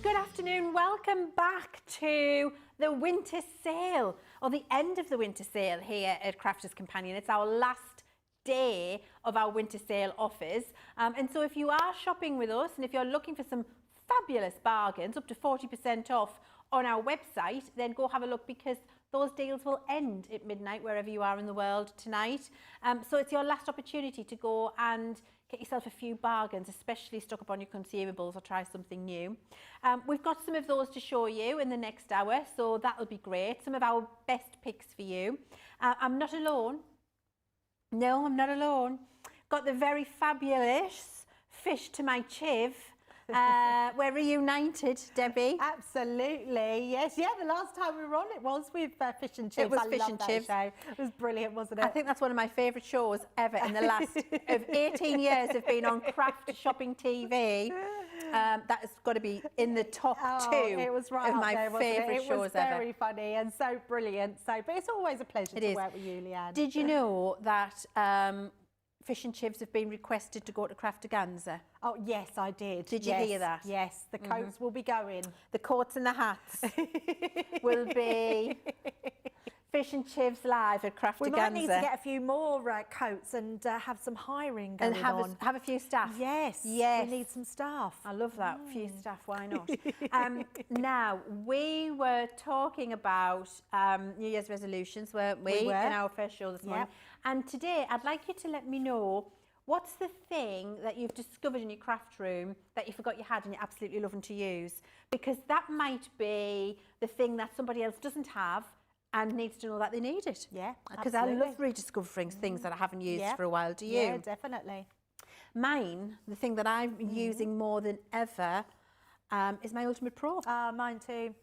good afternoon. Welcome back to the winter sale, or the end of the winter sale here at Crafters Companion. It's our last day of our winter sale offers. And so if you are shopping with us and if you're looking for some fabulous bargains, up to 40% off on our website, then go have a look, because those deals will end at midnight wherever you are in the world tonight. So it's your last opportunity to go and get yourself a few bargains, especially stock up on your consumables or try something new. We've got some of those to show you in the next hour, so that'll be great. Some of our best picks for you. I'm not alone. No, I'm not alone. Got the very fabulous fish to my chiv. We're reunited, Debbie. Absolutely, yes. Yeah, the last time we were on it was with Fish and Chips. It was Fish and Chips. Show. It was brilliant, wasn't it? I think that's one of my favourite shows ever in the last of 18 years of being on craft shopping TV. That has got to be in the top two it was right of my favourite shows ever. It was very funny and so brilliant. But it's always a pleasure to work with you, Leann. Did you know that Fish and Chips have been requested to go to Crafterganza? Oh, yes, I did. Did you hear that? Yes, the coats will be going. The coats and the hats will be Fish and Chips live at Crafterganza. We might need to get a few more coats and have some hiring going on. And have a few staff. Yes, yes. We need some staff. I love that. A few staff, why not? Now, we were talking about New Year's resolutions, weren't we? In our first show this morning. And today, I'd like you to let me know, what's the thing that you've discovered in your craft room that you forgot you had and you're absolutely loving to use? Because that might be the thing that somebody else doesn't have and needs to know that they need it. Yeah, because I love rediscovering things that I haven't used for a while. Do you? Yeah, definitely. Mine, the thing that I'm using more than ever, is my Ultimate Pro. Mine too.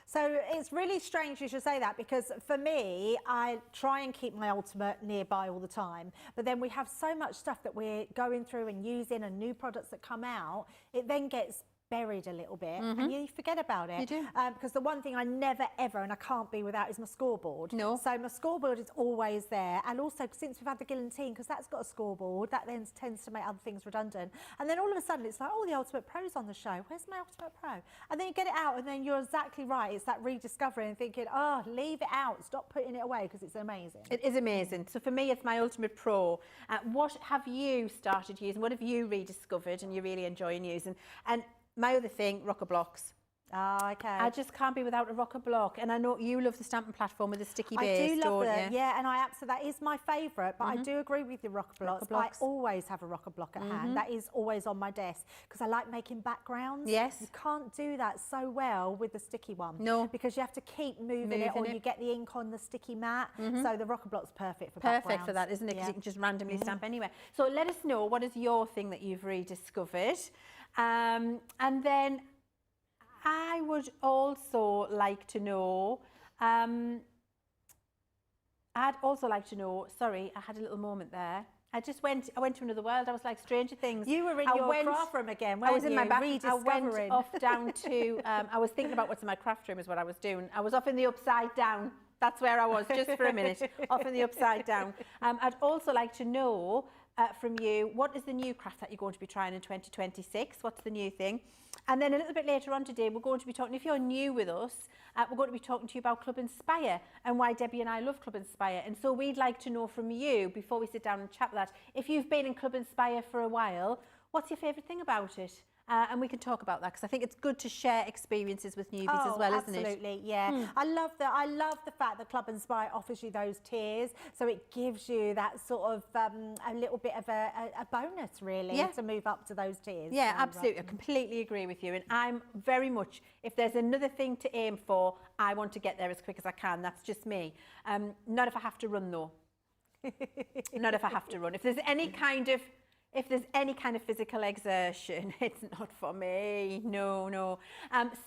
So it's really strange you should say that, because for me, I try and keep my Ultimate nearby all the time. But then we have so much stuff that we're going through and using, and new products that come out, it then gets buried a little bit and you forget about it. You do. Because the one thing I never ever, and I can't be without, is my scoreboard. No. So my scoreboard is always there. And also, since we've had the guillotine, because that's got a scoreboard, that then tends to make other things redundant. And then all of a sudden it's like, oh, the Ultimate Pro's on the show. Where's my Ultimate Pro? And then you get it out, and then you're exactly right. It's that rediscovery and thinking, oh, leave it out. Stop putting it away, because it's amazing. It is amazing. So for me, it's my Ultimate Pro. What have you started using? What have you rediscovered and you're really enjoying using? And my other thing, rocker blocks. Oh, okay. I just can't be without a rocker block. And I know you love the stamping platform with the sticky base, I do love don't it, yeah, and I absolutely, that is my favourite, but I do agree with your rocker blocks. I always have a rocker block at hand. That is always on my desk, because I like making backgrounds. Yes. You can't do that so well with the sticky one. No. Because you have to keep moving it, or you get the ink on the sticky mat. So the rocker block's perfect for backgrounds. Perfect for that, isn't it? Because you can just randomly stamp anywhere. So let us know, what is your thing that you've rediscovered? And then I would also like to know, sorry, I had a little moment there. I went to another world. I was like Stranger Things. You were in your craft room again, weren't you? I was in my back. I went Rediscovering. off down to, I was thinking about what's in my craft room is what I was doing. I was off in the upside down. That's where I was, just for a minute, off in the upside down. I'd also like to know from you, what is the new craft that you're going to be trying in 2026? What's the new thing? And then a little bit later on today, we're going to be talking, if you're new with us, we're going to be talking to you about Club Inspire and why Debbie and I love Club Inspire. And so we'd like to know from you, before we sit down and chat that, if you've been in Club Inspire for a while, what's your favourite thing about it? And we can talk about that, because I think it's good to share experiences with newbies as well, isn't it? Absolutely, yeah. I love the fact that Club Inspire offers you those tiers, so it gives you that sort of a little bit of a bonus, really, to move up to those tiers. Yeah, so, absolutely. I completely agree with you. And I'm very much, if there's another thing to aim for, I want to get there as quick as I can. That's just me. Not if I have to run, though. Not if I have to run. If there's any kind of physical exertion, it's not for me. No.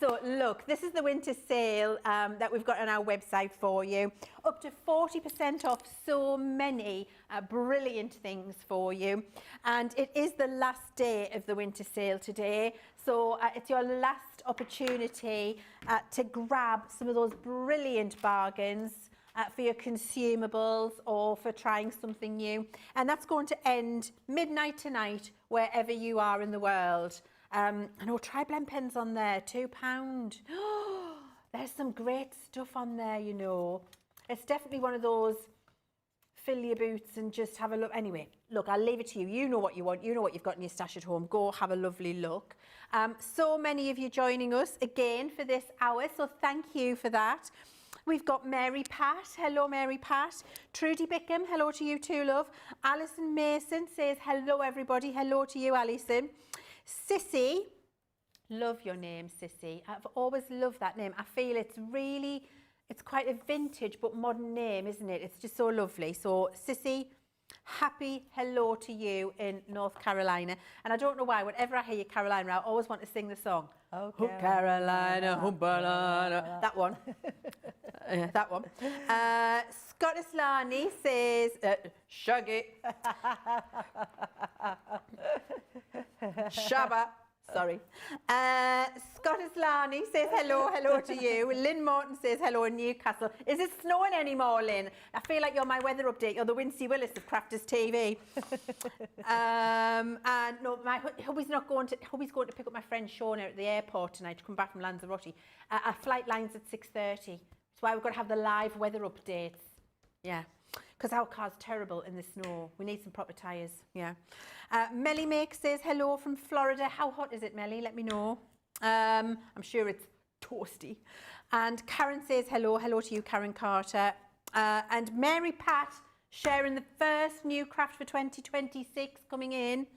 So look, this is the winter sale that we've got on our website for you. Up to 40% off so many brilliant things for you. And it is the last day of the winter sale today. So it's your last opportunity to grab some of those brilliant bargains for your consumables or for trying something new. And that's going to end midnight tonight, wherever you are in the world. I know, try blend pens on there, £2. There's some great stuff on there, you know. It's definitely one of those fill your boots and just have a look. Anyway, look, I'll leave it to you. You know what you want. You know what you've got in your stash at home. Go have a lovely look. So many of you joining us again for this hour, so thank you for that. We've got Mary Pat. Hello, Mary Pat. Trudy Bickham. Hello to you too, love. Alison Mason says hello, everybody. Hello to you, Alison. Sissy. Love your name, Sissy. I've always loved that name. I feel it's quite a vintage but modern name, isn't it? It's just so lovely. So, Sissy, happy hello to you in North Carolina. And I don't know why, whenever I hear you, Carolina, I always want to sing the song. Oh, Carolina, Carolina. That one. That one. Scottish Lani says, Shuggy. Shabba. Sorry. Scott Islani says hello to you. Lynn Morton says hello in Newcastle. Is it snowing anymore, Lynn? I feel like you're my weather update. You're the Wincy Willis of Crafters TV. And no, my hubby's going to pick up my friend Shauna at the airport tonight to come back from Lanzarote. Our flight line's at 6:30. That's why we've got to have the live weather updates. Yeah. Because our car's terrible in the snow. We need some proper tyres, yeah. Melly Make says hello from Florida. How hot is it, Melly? Let me know. I'm sure it's toasty. And Karen says hello. Hello to you, Karen Carter. And Mary Pat sharing the first new craft for 2026 coming in.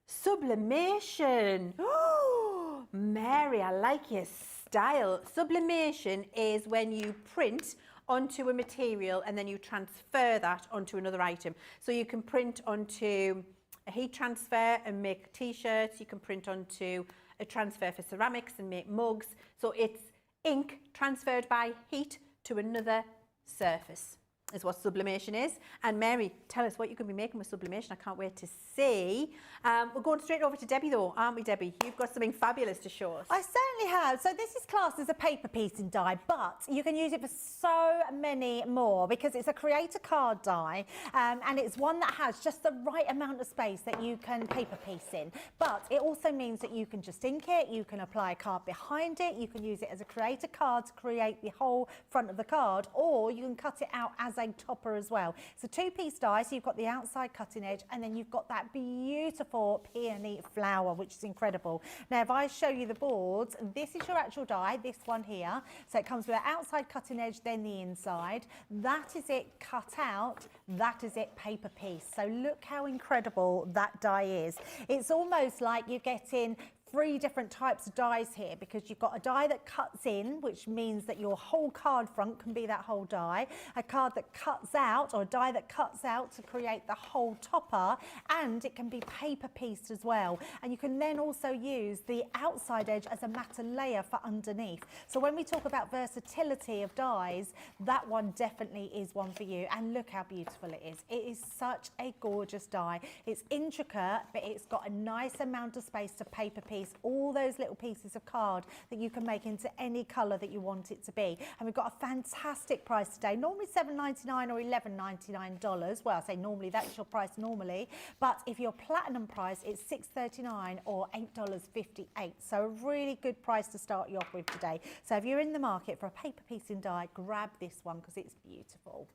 Sublimation. Oh, Mary, I like your style. Sublimation is when you print onto a material and then you transfer that onto another item. So you can print onto a heat transfer and make t-shirts. You can print onto a transfer for ceramics and make mugs. So it's ink transferred by heat to another surface is what sublimation is. And Mary, tell us what you can be making with sublimation. I can't wait to see. We're going straight over to Debbie though, aren't we, Debbie? You've got something fabulous to show us. I certainly have. So this is classed as a paper piecing die, but you can use it for so many more because it's a creator card die, and it's one that has just the right amount of space that you can paper piece in. But it also means that you can just ink it, you can apply a card behind it, you can use it as a creator card to create the whole front of the card, or you can cut it out as a topper as well. It's a two-piece die, so you've got the outside cutting edge and then you've got that beautiful peony flower, which is incredible. Now, if I show you the boards, this is your actual die, this one here. So it comes with the outside cutting edge, then the inside. That is it cut out, that is it paper piece. So look how incredible that die is. It's almost like you're getting 3 different types of dies here, because you've got a die that cuts in, which means that your whole card front can be that whole die, a card that cuts out, or a die that cuts out to create the whole topper, and it can be paper pieced as well. And you can then also use the outside edge as a matte layer for underneath. So when we talk about versatility of dies, that one definitely is one for you. And look how beautiful it is. It is such a gorgeous die. It's intricate, but it's got a nice amount of space to paper piece all those little pieces of card that you can make into any colour that you want it to be. And we've got a fantastic price today, normally $7.99 or $11.99. Well, I say normally, that's your price normally, but if you're platinum price, it's $6.39 or $8.58. So a really good price to start you off with today. So if you're in the market for a paper piecing die, grab this one because it's beautiful.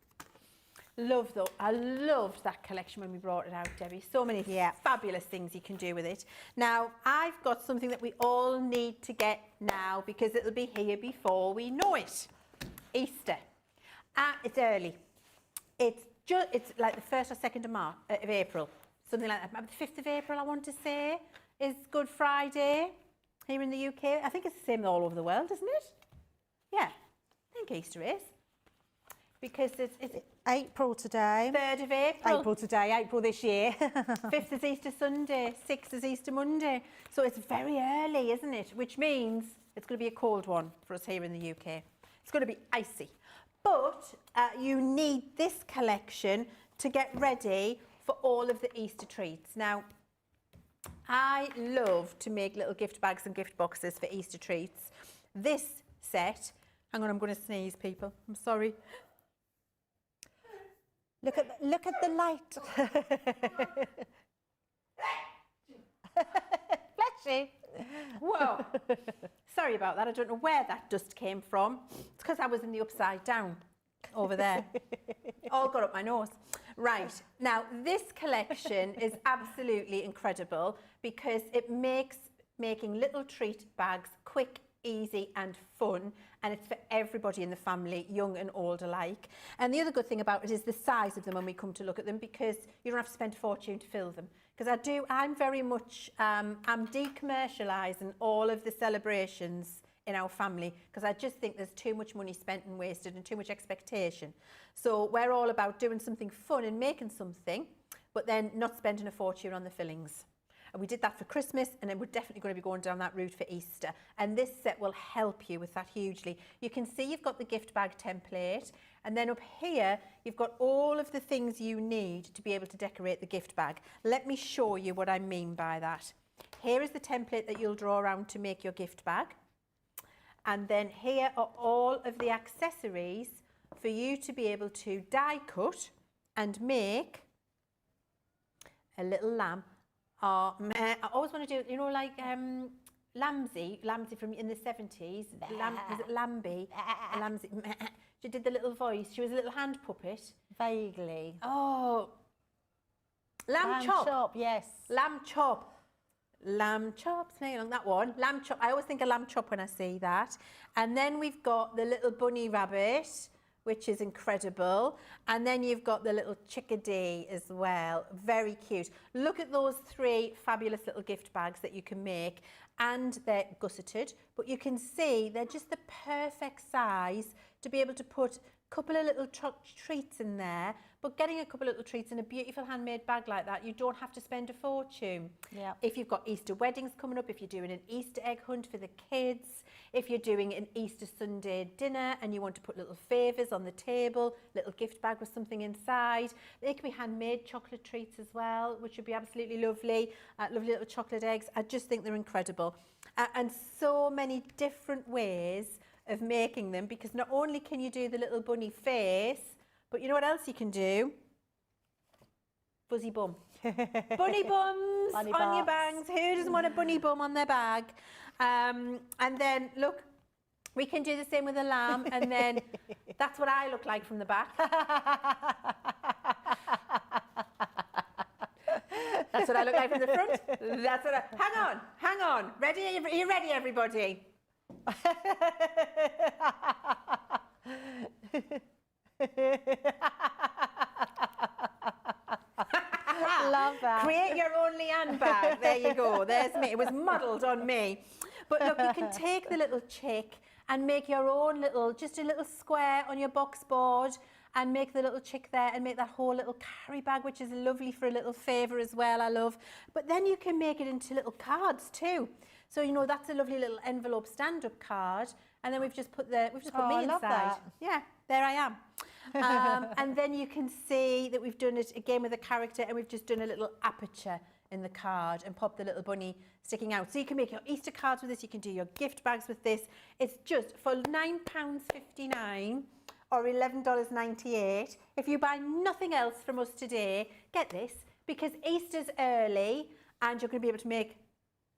Love though. I loved that collection when we brought it out, Debbie. So many fabulous things you can do with it. Now, I've got something that we all need to get now because it'll be here before we know it. Easter. It's early. It's like the 1st or 2nd of April, something like that. Maybe the 5th of April, I want to say, is Good Friday here in the UK. I think it's the same all over the world, isn't it? Yeah, I think Easter is. Because it's April today. 3rd of April. April today, April this year. 5th is Easter Sunday, 6th is Easter Monday. So it's very early, isn't it? Which means it's going to be a cold one for us here in the UK. It's going to be icy. But you need this collection to get ready for all of the Easter treats. Now, I love to make little gift bags and gift boxes for Easter treats. This set, hang on, I'm going to sneeze, people. I'm sorry. Look at the light. Bless you. Whoa. Sorry about that. I don't know where that dust came from. It's because I was in the upside down over there. All got up my nose. Right. Now, this collection is absolutely incredible because it makes making little treat bags quick, easy and fun, and it's for everybody in the family, young and old alike. And the other good thing about it is the size of them when we come to look at them, because you don't have to spend a fortune to fill them. Because I'm very much, I'm decommercialising all of the celebrations in our family, because I just think there's too much money spent and wasted and too much expectation. So we're all about doing something fun and making something, but then not spending a fortune on the fillings. And we did that for Christmas, and then we're definitely going to be going down that route for Easter. And this set will help you with that hugely. You can see you've got the gift bag template, and then up here, you've got all of the things you need to be able to decorate the gift bag. Let me show you what I mean by that. Here is the template that you'll draw around to make your gift bag. And then here are all of the accessories for you to be able to die cut and make a little lamb. I always want to do, you know, like Lamsey from in the 70s. Was it Lambie? Lamsey. She did the little voice. She was a little hand puppet. Vaguely. Oh, lamb chop. Yes. Lamb chop. Lamb chop, something along that one. Lamb chop. I always think of lamb chop when I see that. And then we've got the little bunny rabbit, which is incredible. And then you've got the little chickadee as well. Very cute. Look at those 3 fabulous little gift bags that you can make. And they're gusseted, but you can see they're just the perfect size to be able to put a couple of little treats in there. But getting a couple of little treats in a beautiful handmade bag like that, you don't have to spend a fortune. Yeah. If you've got Easter weddings coming up, if you're doing an Easter egg hunt for the kids, if you're doing an Easter Sunday dinner and you want to put little favours on the table, little gift bag with something inside. They can be handmade chocolate treats as well, which would be absolutely lovely. Lovely little chocolate eggs. I just think they're incredible. And so many different ways of making them, because not only can you do the little bunny face, but you know what else you can do? Fuzzy bum. Bunny bums Bunny on your butts. bags. Who doesn't want a bunny bum on their bag? And then, look, we can do the same with a lamb, and then that's what I look like from the back. That's what I look like from the front. That's what hang on. Ready? Are you ready, everybody? Love that. Create your own Leann bag. There you go. There's me. It was modelled on me. But look, you can take the little chick and make your own little, just a little square on your box board, and make the little chick there and make that whole little carry bag, which is lovely for a little favour as well, I love. But then you can make it into little cards too. So, you know, that's a lovely little envelope stand-up card. And then we've just put me I inside. love that. Yeah, there I am. And then you can see that we've done it again with a character, and we've just done a little aperture in the card and pop the little bunny sticking out. So you can make your Easter cards with this, you can do your gift bags with this. It's just for £9.59 or $11.98. If you buy nothing else from us today, get this, because Easter's early and you're going to be able to make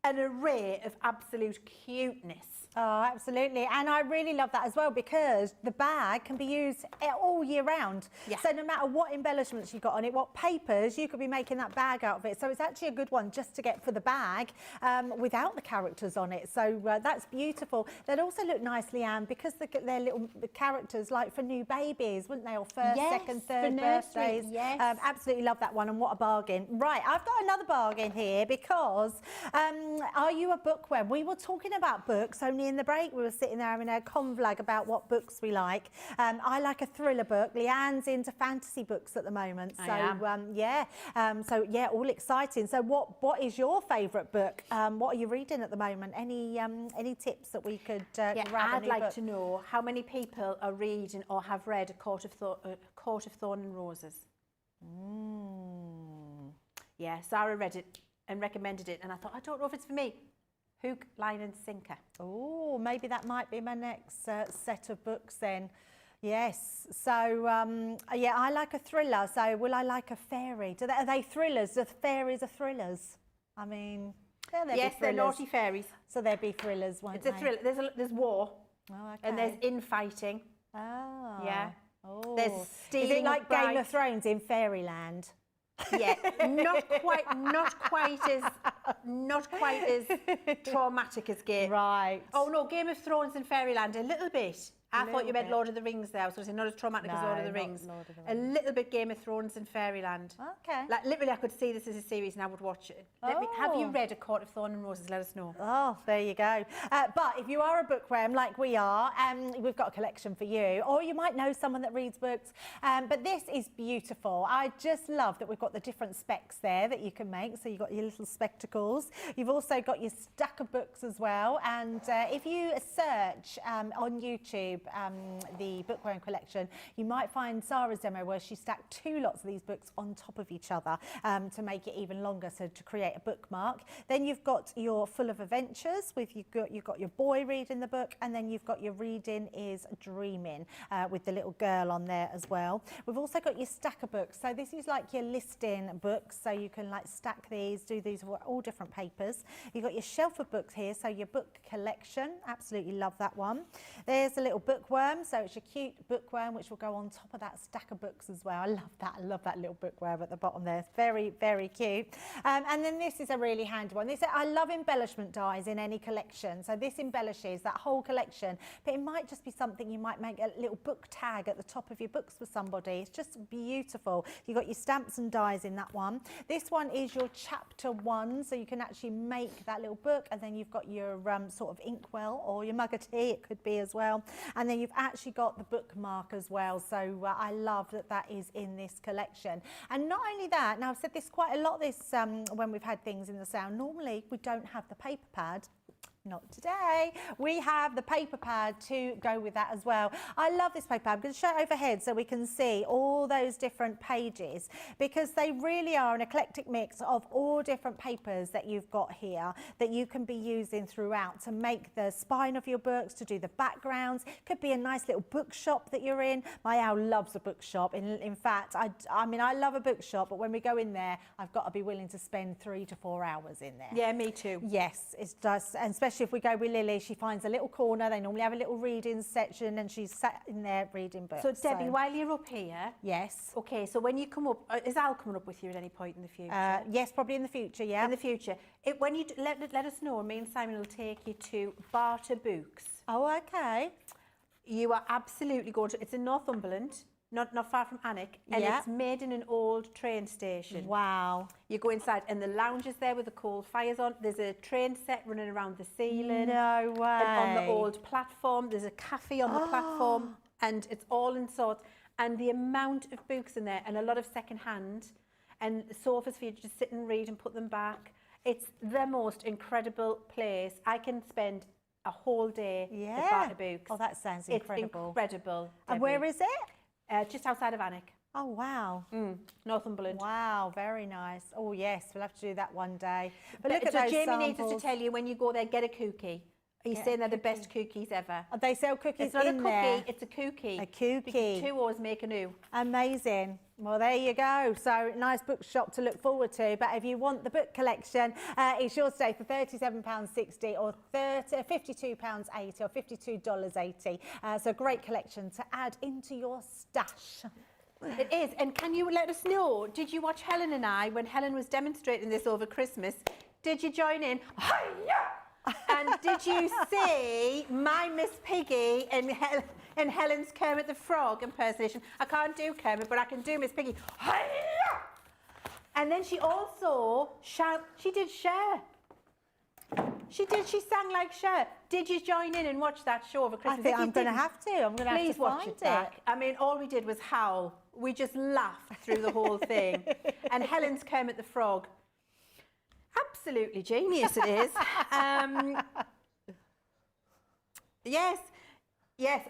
an array of absolute cuteness. Oh, absolutely. And I really love that as well, because the bag can be used all year round. Yeah. So no matter what embellishments you've got on it, what papers, you could be making that bag out of it. So it's actually a good one just to get for the bag without the characters on it. So that's beautiful. They'd also look nice, Leann, because they're little characters like for new babies, wouldn't they? Or first, Yes, second, for third nursery, birthdays. yes. Absolutely love that one, and what a bargain. Right, I've got another bargain here, because are you a bookworm? We were talking about books only in the break. We were sitting there having a convlag about what books we like. I like a thriller book. Leann's into fantasy books at the moment. So so yeah, all exciting. So what is your favourite book? What are you reading at the moment? Any tips that we could grab? I'd like to know how many people are reading or have read A Court of Thorn and Roses. Yeah, Sarah read it and recommended it, and I thought, I don't know if it's for me. Hook, line and sinker. Oh, maybe that might be my next set of books then. Yes. So, yeah, I like a thriller. So will I like a fairy? Are they thrillers? Are fairies are thrillers? I mean... Yeah, they'd Yes, be they're thrillers. naughty fairies. So they'd be thrillers, won't It's a they? thriller. There's war, Oh, okay. and there's infighting. Oh. Yeah. Oh. There's Is stealing it like of Game of brides. Thrones in Fairyland? Yeah, not quite as traumatic as Game. Right. Oh no, Game of Thrones and Fairyland a little bit. I thought you meant bit. Lord of the Rings there. I was going to say not as traumatic as No, Lord of the not Rings. Lord of the A Rings. little bit Game of Thrones and Fairyland. Okay. Like literally, I could see this as a series and I would watch it. Have you read A Court of Thorn and Roses? Let us know. Oh, there you go. But if you are a bookworm like we are, we've got a collection for you. Or you might know someone that reads books. But this is beautiful. I just love that we've got the different specs there that you can make. So you've got your little spectacles. You've also got your stack of books as well. And if you search on YouTube the bookworm collection, you might find Sarah's demo where she stacked 2 lots of these books on top of each other to make it even longer, so to create a bookmark. Then you've got your Full of Adventures with you've got your boy reading the book, and then you've got your Reading is Dreaming with the little girl on there as well. We've also got your stack of books, so this is like your listing books, so you can like stack these, do these all different papers. You've got your shelf of books here, so your book collection, absolutely love that one. There's a little bookworm, so it's your cute bookworm which will go on top of that stack of books as well. I love that little bookworm at the bottom there. It's very, very cute. And then this is a really handy one. I love embellishment dies in any collection, so this embellishes that whole collection, but it might just be something you might make a little book tag at the top of your books for somebody. It's just beautiful. You've got your stamps and dies in that one. This one is your chapter 1, so you can actually make that little book, and then you've got your sort of inkwell or your mug of tea, it could be as well. And then you've actually got the bookmark as well, so I love that is in this collection. And not only that, now I've said this quite a lot when we've had things in the sale, normally we don't have the paper pad. Not today. We have the paper pad to go with that as well. I love this paper pad. I'm going to show it overhead so we can see all those different pages, because they really are an eclectic mix of all different papers that you've got here that you can be using throughout to make the spine of your books, to do the backgrounds. Could be a nice little bookshop that you're in. My owl loves a bookshop. In fact, I mean, I love a bookshop, but when we go in there, I've got to be willing to spend 3 to 4 hours in there. Yeah, me too. Yes, it does, and especially if we go with Lily, she finds a little corner. They normally have a little reading section, and she's sat in there reading books. So Debbie, while you're up here, yes. Okay, so when you come up, is Al coming up with you at any point in the future? Yes, probably in the future. Yeah. In the future, when you let us know, me and Simon will take you to Barter Books. Oh, okay. You are absolutely going to. It's in Northumberland. Not far from Alnwick, and it's made in an old train station. Wow. You go inside and the lounge is there with the coal fires on. There's a train set running around the ceiling. No way. And on the old platform, there's a cafe on the platform, and it's all in sorts. And the amount of books in there, and a lot of second-hand, and sofas for you to just sit and read and put them back. It's the most incredible place. I can spend a whole day at Barter Books. Oh, that sounds incredible. It's incredible. And where is it? Just outside of Alnwick. Oh, wow. Northumberland. Wow, very nice. Oh, yes, we'll have to do that one day. But look at so those Jamie samples. needs us to tell you, when you go there, get a cookie. He's saying they're the best cookies ever. They sell cookies It's not a in cookie, there. it's a cookie. A cookie. Because 2 always make a new. Amazing. Well, there you go. So nice bookshop to look forward to. But if you want the book collection, it's yours today for £37.60 or £52.80 or $52.80. So great collection to add into your stash. It is. And can you let us know, did you watch Helen and I when Helen was demonstrating this over Christmas? Did you join in? And did you see my Miss Piggy and Helen's Kermit the Frog impersonation? I can't do Kermit, but I can do Miss Piggy. And then she also she did Cher. She sang like Cher. Did you join in and watch that show over Christmas? I think I'm going to have to. I'm going to have to Please watch find it back. I mean, all we did was howl. We just laughed through the whole thing. And Helen's Kermit the Frog. Absolutely genius it is. Yes.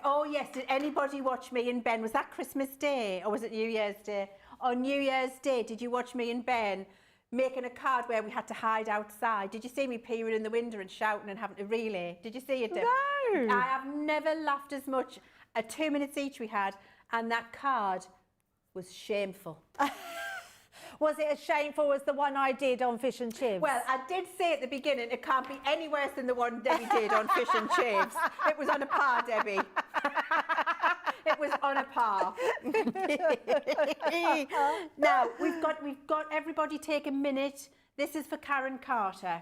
Oh, yes. Did anybody watch me and Ben? Was that Christmas Day or was it New Year's Day? On New Year's Day, did you watch me and Ben making a card where we had to hide outside? Did you see me peering in the window and shouting and having to relay? Did you see it, Deb? No. I have never laughed as much. 2 minutes each we had, and that card was shameful. Was it as shameful as the one I did on fish and chips? Well, I did say at the beginning, it can't be any worse than the one Debbie did on fish and chips. It was on a par, Debbie. It was on a par. Now, we've got everybody take a minute. This is for Karen Carter,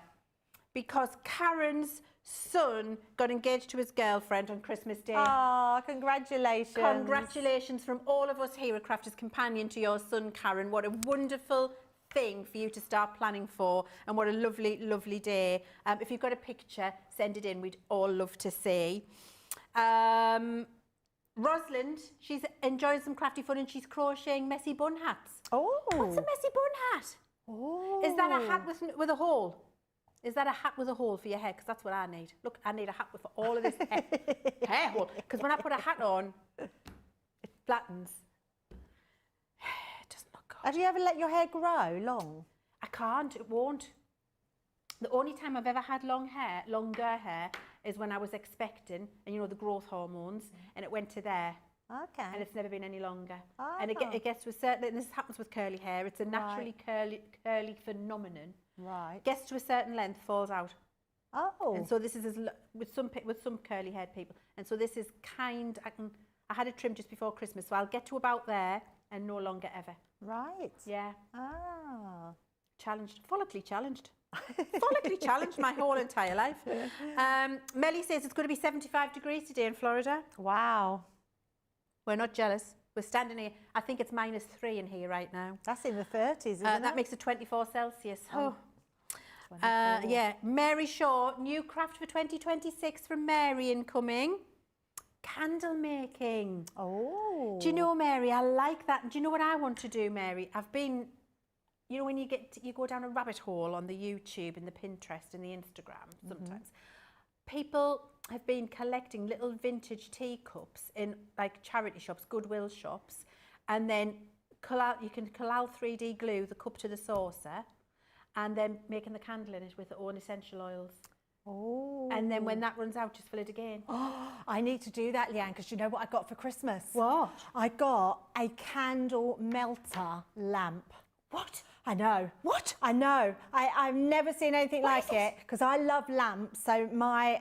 because Karen's son got engaged to his girlfriend on Christmas Day. Oh, congratulations. Congratulations from all of us here at Crafters Companion to your son, Karen. What a wonderful thing for you to start planning for, and what a lovely, lovely day. If you've got a picture, send it in. We'd all love to see. Rosalind, she's enjoying some crafty fun and she's crocheting messy bun hats. Oh. What's a messy bun hat? Oh. Is that a hat with a hole? Is that a hat with a hole for your hair? Because that's what I need. Look, I need a hat with all of this hair hole. Because when I put a hat on, it flattens. It doesn't look good. Have you ever let your hair grow long? I can't, it won't. The only time I've ever had longer hair, is when I was expecting, and you know, the growth hormones, and it went to there. Okay. And it's never been any longer. Oh. And it gets to a certain, and this happens with curly hair, it's a naturally curly phenomenon. Right. Gets to a certain length, falls out. Oh. And so this is with some curly haired people. And so this is I had it trimmed just before Christmas, so I'll get to about there and no longer ever. Right. Yeah. Ah. Challenged, follically challenged. Follically challenged my whole entire life. Melly says it's going to be 75 degrees today in Florida. Wow. We're not jealous. We're standing here. I think it's -3 in here right now. That's in the 30s, isn't it? That makes it 24 Celsius. Oh. Yeah. Mary Shaw, new craft for 2026 from Mary incoming. Candle making. Oh. Do you know, Mary, I like that. Do you know what I want to do, Mary? I've been, you know, when you go down a rabbit hole on the YouTube and the Pinterest and the Instagram sometimes. People have been collecting little vintage teacups in like charity shops, Goodwill shops, and then you can collal 3D glue the cup to the saucer, and then making the candle in it with their own essential oils. Oh. And then when that runs out, just fill it again. Oh, I need to do that, Leann, because you know what I got for Christmas? What? I got a candle melter lamp. What? I know. What? I know. I've never seen anything like it, because I love lamps. So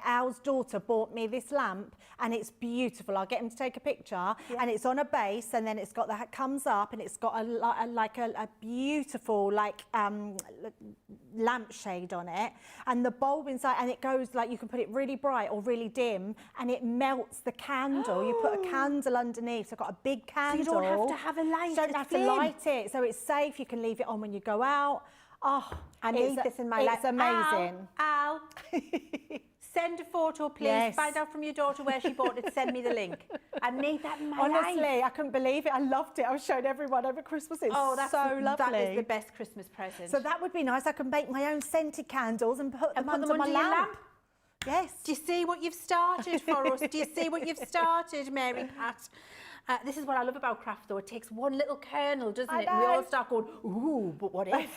Al's daughter bought me this lamp, and it's beautiful. I'll get him to take a picture, and it's on a base, and then it's got that comes up, and it's got a beautiful lampshade on it, and the bulb inside, and it goes like you can put it really bright or really dim, and it melts the candle. You put a candle underneath. So I've got a big candle. So you don't have to have a light. You don't have to light it, so it's safe. You can leave it on when you go out. Oh, I need this in my life. It's amazing. Al, send a photo, please. Yes. Find out from your daughter where she bought it. Send me the link. I need that in my life. Honestly, I couldn't believe it. I loved it. I was showing everyone over Christmas. It's so lovely. That is the best Christmas present. So that would be nice. I can make my own scented candles and put them under my your lamp. Yes. Do you see what you've started for us? Do you see what you've started, Mary Pat? This is what I love about craft, though. It takes one little kernel, doesn't it? And we all start going, ooh, but what if?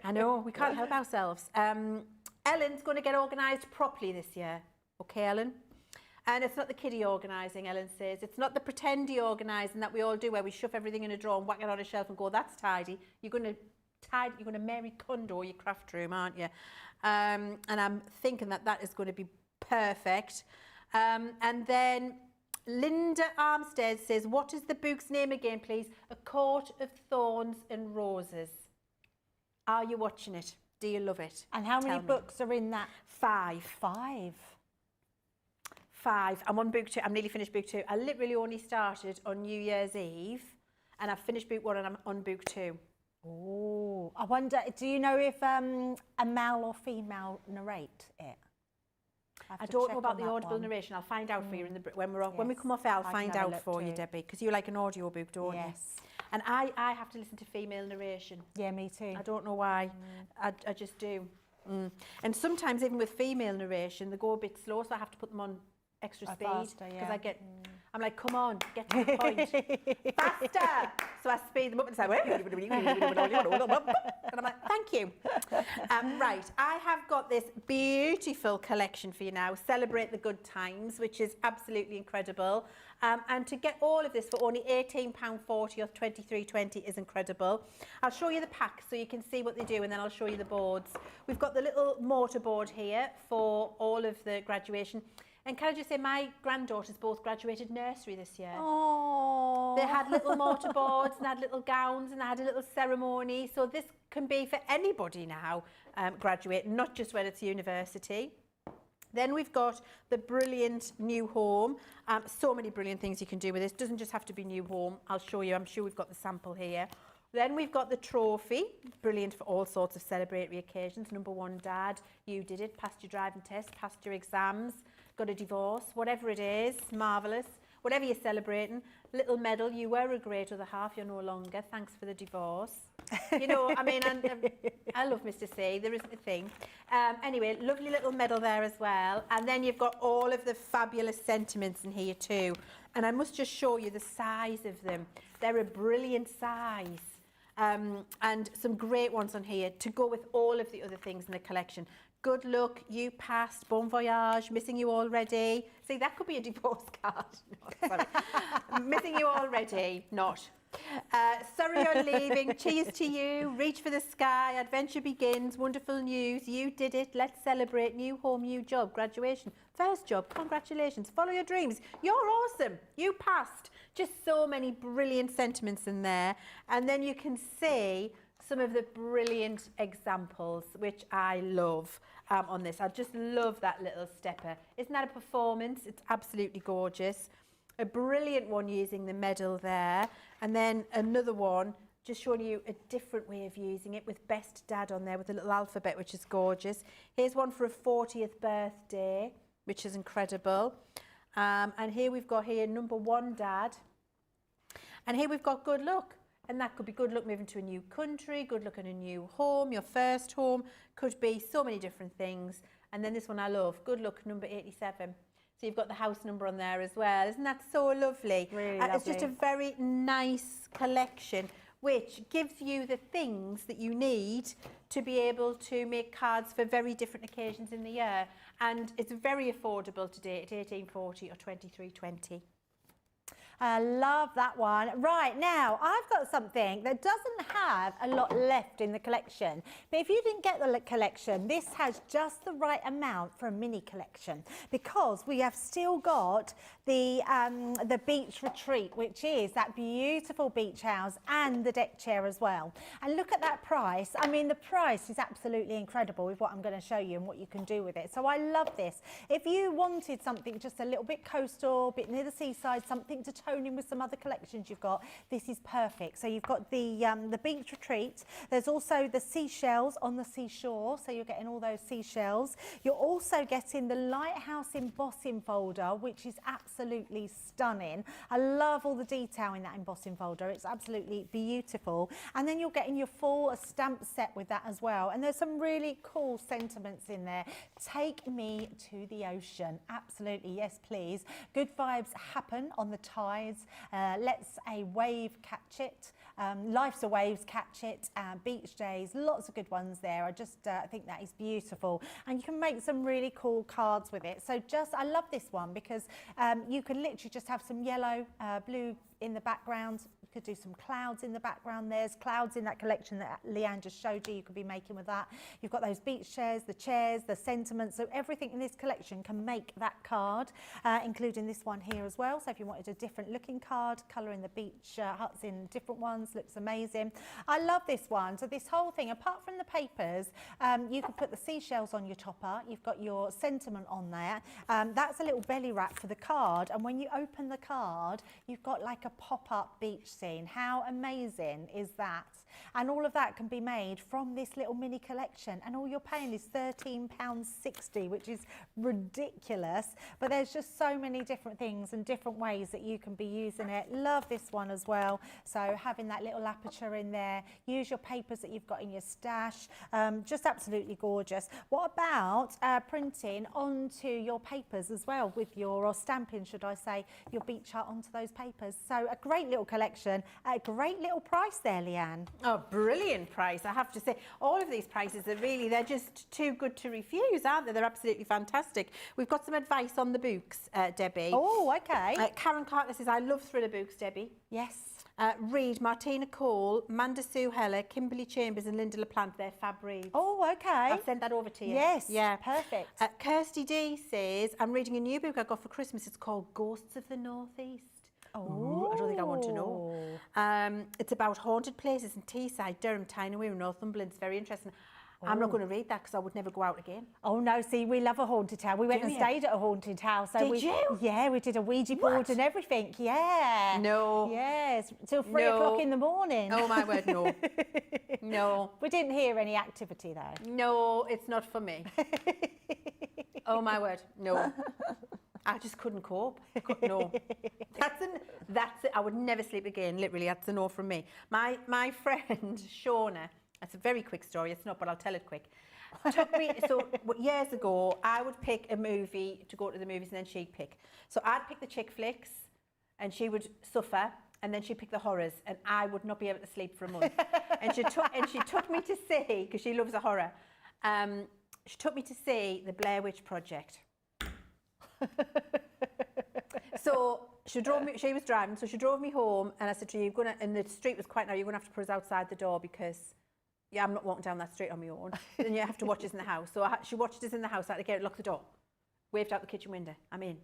I know, we can't help ourselves. Ellen's going to get organised properly this year. Okay, Ellen? And it's not the kiddie organising, Ellen says. It's not the pretendy organising that we all do, where we shove everything in a drawer and whack it on a shelf and go, that's tidy. You're going to Mary Kondo your craft room, aren't you? And I'm thinking that is going to be perfect. And then Linda Armstead says, what is the book's name again, please? A Court of Thorns and Roses. Are you watching it? Do you love it? And how many books are in that? 5. 5. 5. I'm on book 2. I'm nearly finished book 2. I literally only started on New Year's Eve, and I've finished book 1 and I'm on book 2. Oh, I wonder, do you know if a male or female narrate it? I don't know about the audible narration. I'll find out for you when we come off air. I'll find out for you, Debbie, because you like an audio book, don't you? Yes. And I have to listen to female narration. Yeah, me too. I don't know why. I just do. And sometimes even with female narration, they go a bit slow, so I have to put them on extra speed because I'm like, come on, get to the point. Faster. So I speed them up and say, and I'm like, thank you. Right, I have got this beautiful collection for you now, Celebrate the Good Times, which is absolutely incredible. And to get all of this for only £18.40 or £23.20 is incredible. I'll show you the pack so you can see what they do, and then I'll show you the boards. We've got the little mortar board here for all of the graduation. And can I just say, my granddaughters both graduated nursery this year. Oh. They had little mortar boards and had little gowns and they had a little ceremony. So this can be for anybody now graduating, not just when it's university. Then we've got the brilliant new home. So many brilliant things you can do with this. Doesn't just have to be new home. I'll show you. I'm sure we've got the sample here. Then we've got the trophy, brilliant for all sorts of celebratory occasions. Number one, Dad, you did it, passed your driving test, passed your exams, got a divorce, whatever it is, marvellous. Whatever you're celebrating, little medal, you were a great other half, you're no longer, thanks for the divorce. You know, I mean, I love Mr. C, there isn't a thing. Anyway, lovely little medal there as well. And then you've got all of the fabulous sentiments in here too. And I must just show you the size of them. They're a brilliant size. And some great ones on here to go with all of the other things in the collection. Good luck, you passed, bon voyage, missing you already. See, that could be a divorce card. No, sorry. Missing you already, not. Sorry you're leaving, cheers to you, reach for the sky, adventure begins, wonderful news, you did it, let's celebrate, new home, new job, graduation, first job, congratulations, follow your dreams, you're awesome, you passed. Just so many brilliant sentiments in there. And then you can see some of the brilliant examples, which I love on this. I just love that little stepper. Isn't that a performance? It's absolutely gorgeous. A brilliant one using the medal there. And then another one just showing you a different way of using it with Best Dad on there with a little alphabet, which is gorgeous. Here's one for a 40th birthday, which is incredible. And here we've got here number one, Dad. And here we've got good luck. And that could be good luck moving to a new country, good luck in a new home, your first home, could be so many different things. And then this one I love, good luck number 87. So you've got the house number on there as well. Isn't that so lovely? Really lovely. It's just a very nice collection which gives you the things that you need to be able to make cards for very different occasions in the year. And it's very affordable today at £18.40 or £23.20. I love that one. Right, now I've got something that doesn't have a lot left in the collection. But if you didn't get the collection, this has just the right amount for a mini collection, because we have still got the beach retreat, which is that beautiful beach house, and the deck chair as well. And look at that price. I mean, the price is absolutely incredible with what I'm going to show you and what you can do with it. So I love this. If you wanted something just a little bit coastal, a bit near the seaside, something to tone in with some other collections you've got, this is perfect. So you've got the beach retreat. There's also the seashells on the seashore, so you're getting all those seashells. You're also getting the lighthouse embossing folder, which is absolutely stunning. I love all the detail in that embossing folder. It's absolutely beautiful. And then you're getting your full stamp set with that as well. And there's some really cool sentiments in there. Take me to the ocean. Absolutely, yes please. Good vibes happen on the tides. Let's a wave catch it. Life's a waves, catch it. Beach days, lots of good ones there. I just think that is beautiful. And you can make some really cool cards with it. So I love this one because you can literally just have some yellow, blue in the background. You could do some clouds in the background. There's clouds in that collection that Leann just showed you. You could be making with that. You've got those beach chairs, the sentiments. So everything in this collection can make that card, including this one here as well. So if you wanted a different looking card, colouring the beach huts in different ones, looks amazing. I love this one. So this whole thing, apart from the papers, you could put the seashells on your topper. You've got your sentiment on there. That's a little belly wrap for the card. And when you open the card, you've got like a pop-up beach scene. How amazing is that? And all of that can be made from this little mini collection. And all you're paying is £13.60, which is ridiculous. But there's just so many different things and different ways that you can can be using it. Love this one as well. So having that little aperture in there, use your papers that you've got in your stash, just absolutely gorgeous. What about printing onto your papers as well with your, or stamping should I say, your beach art onto those papers. So a great little collection at a great little price there, Leanne. Oh, brilliant price, I have to say. All of these prices are really, they're just too good to refuse, aren't they? They're absolutely fantastic. We've got some advice on the books, Debbie. Oh, okay. Karen Carter says, I love thriller books, Debbie. Yes. Read Martina Cole, Manda Sue Heller, Kimberly Chambers and Linda LaPlante, they're fab reads. Oh, okay. I'll send that over to you. Yes, yeah. perfect. Kirsty D says, I'm reading a new book I got for Christmas. It's called Ghosts of the Northeast. Oh, I don't think I want to know. It's about haunted places in Teesside, Durham, Tyne-Wear and Northumberland. It's very interesting. I'm not going to read that because I would never go out again. Oh no, see, we love a haunted house. We went and stayed at a haunted house. So Did you? Yeah, we did a Ouija board and everything. Yeah. No. Yes, till 3 o'clock in the morning. Oh my word, no. No. We didn't hear any activity though. No, it's not for me. Oh my word, no. I just couldn't cope. No. That's it. I would never sleep again. Literally, that's a no from me. My friend Shauna, that's a very quick story. It's not, but I'll tell it quick. Took me, so years ago, I would pick a movie to go to the movies and then she'd pick. So I'd pick the chick flicks and she would suffer and then she'd pick the horrors and I would not be able to sleep for a month. and she took me to see, because she loves a horror, she took me to see the Blair Witch Project. So she was driving, so she drove me home and I said to her, and the street was quite narrow, you're going to have to put us outside the door because I'm not walking down that street on my own. Then you have to watch us in the house. So she watched us in the house, I had to get her, lock the door, waved out the kitchen window, I'm in.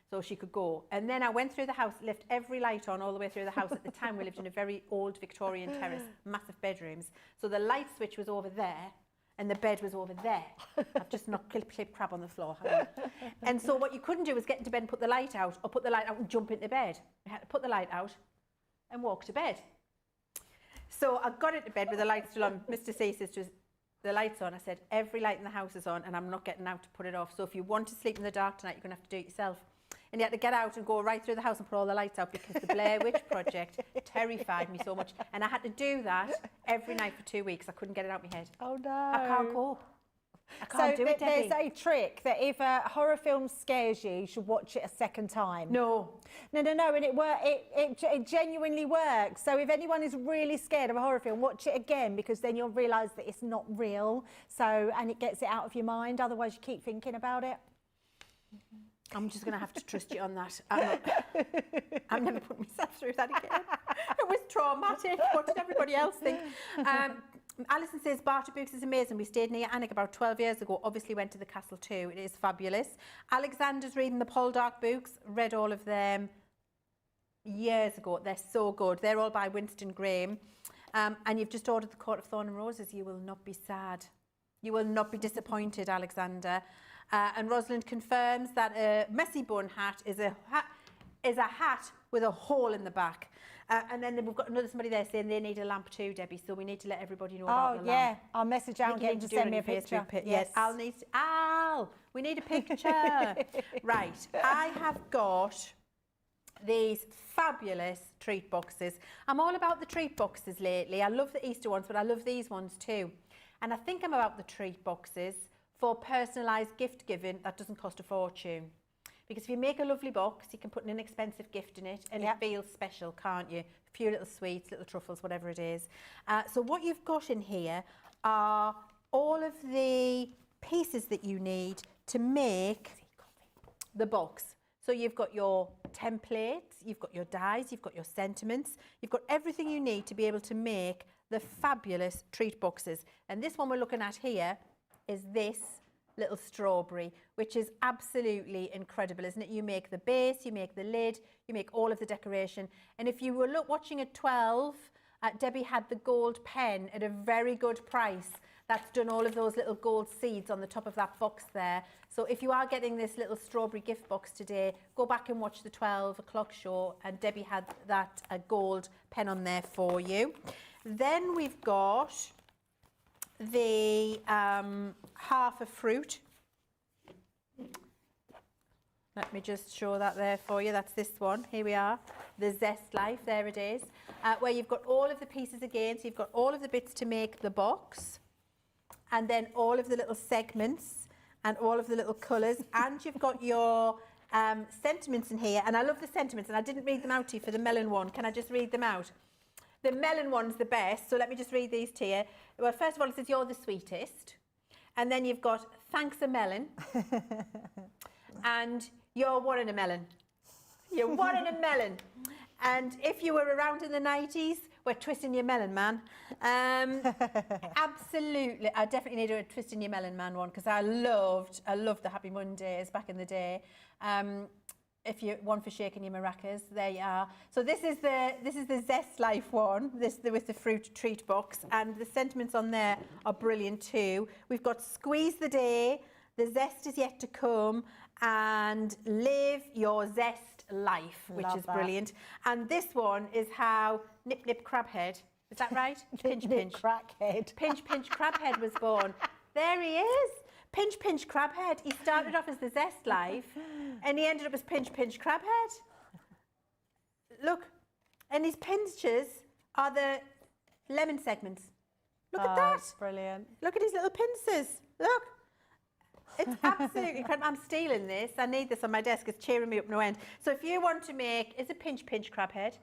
So she could go. And then I went through the house, left every light on all the way through the house. At the time we lived in a very old Victorian terrace, massive bedrooms. So the light switch was over there and the bed was over there. I've just knocked clip crab on the floor. And so what you couldn't do was get into bed and put the light out, or put the light out and jump into bed. You had to put the light out and walk to bed. So I got into bed with the lights still on. Mr. C says to us, the light's on. I said, every light in the house is on and I'm not getting out to put it off. So if you want to sleep in the dark tonight, you're going to have to do it yourself. And you had to get out and go right through the house and put all the lights out because the Blair Witch Project terrified me so much. And I had to do that every night for 2 weeks. I couldn't get it out of my head. Oh no. I can't cope. I can't do it, Debbie. There's a trick that if a horror film scares you, you should watch it a second time. No. No, and it genuinely works. So if anyone is really scared of a horror film, watch it again because then you'll realise that it's not real. So, and it gets it out of your mind. Otherwise, you keep thinking about it. I'm just going to have to trust you on that. I'm never putting myself through that again. It was traumatic. What did everybody else think? Alison says, Barter Books is amazing. We stayed near Alnwick about 12 years ago. Obviously went to the castle too. It is fabulous. Alexander's reading the Poldark books. Read all of them years ago. They're so good. They're all by Winston Graham. And you've just ordered the Court of Thorn and Roses. You will not be sad. You will not be disappointed, Alexander. And Rosalind confirms that a messy bun hat is a hat with a hole in the back. And then we've got somebody there saying they need a lamp too, Debbie. So we need to let everybody know about the lamp. Oh yeah, I'll message out and get him to send me a picture. Yes, Al, we need a picture. Right, I have got these fabulous treat boxes. I'm all about the treat boxes lately. I love the Easter ones, but I love these ones too. And I think I'm about the treat boxes for personalised gift giving that doesn't cost a fortune. Because if you make a lovely box, you can put an inexpensive gift in it and it feels special, can't you? A few little sweets, little truffles, whatever it is. So what you've got in here are all of the pieces that you need to make the box. So you've got your templates, you've got your dies, you've got your sentiments, you've got everything you need to be able to make the fabulous treat boxes. And this one we're looking at here is this little strawberry, which is absolutely incredible, isn't it? You make the base, you make the lid, you make all of the decoration. And if you were watching at 12, Debbie had the gold pen at a very good price. That's done all of those little gold seeds on the top of that box there. So if you are getting this little strawberry gift box today, go back and watch the 12 o'clock show, and Debbie had that gold pen on there for you. Then we've got the half a fruit. Let me just show that there for you. That's this one. Here we are. The Zest Life. There it is. Where you've got all of the pieces again. So you've got all of the bits to make the box. And then all of the little segments and all of the little colours. And you've got your sentiments in here. And I love the sentiments. And I didn't read them out to you for the melon one. Can I just read them out? The melon one's the best. So let me just read these to you. Well, first of all, it says, you're the sweetest. And then you've got, thanks a melon. And you're one in a melon. You're one in a melon. And if you were around in the 90s, we're twisting your melon, man. Absolutely. I definitely need a twisting your melon, man one, because I loved the Happy Mondays back in the day. If you one for shaking your maracas, there you are. So this is the Zest Life one, with the fruit treat box, and the sentiments on there are brilliant too. We've got Squeeze the Day, The Zest is Yet to Come, and Live Your Zest Life, which is brilliant. And this one is how Nip Nip Crabhead, is that right? Pinch Pinch Crackhead. Pinch Pinch Crabhead was born. There he is. Pinch Pinch Crabhead. He started off as the Zest Life and he ended up as Pinch Pinch Crabhead. Look, and his pinches are the lemon segments. Look at that. Brilliant. Look at his little pincers. Look. It's absolutely incredible. I'm stealing this. I need this on my desk. It's cheering me up no end. So if you want to make, is it Pinch Pinch Crabhead?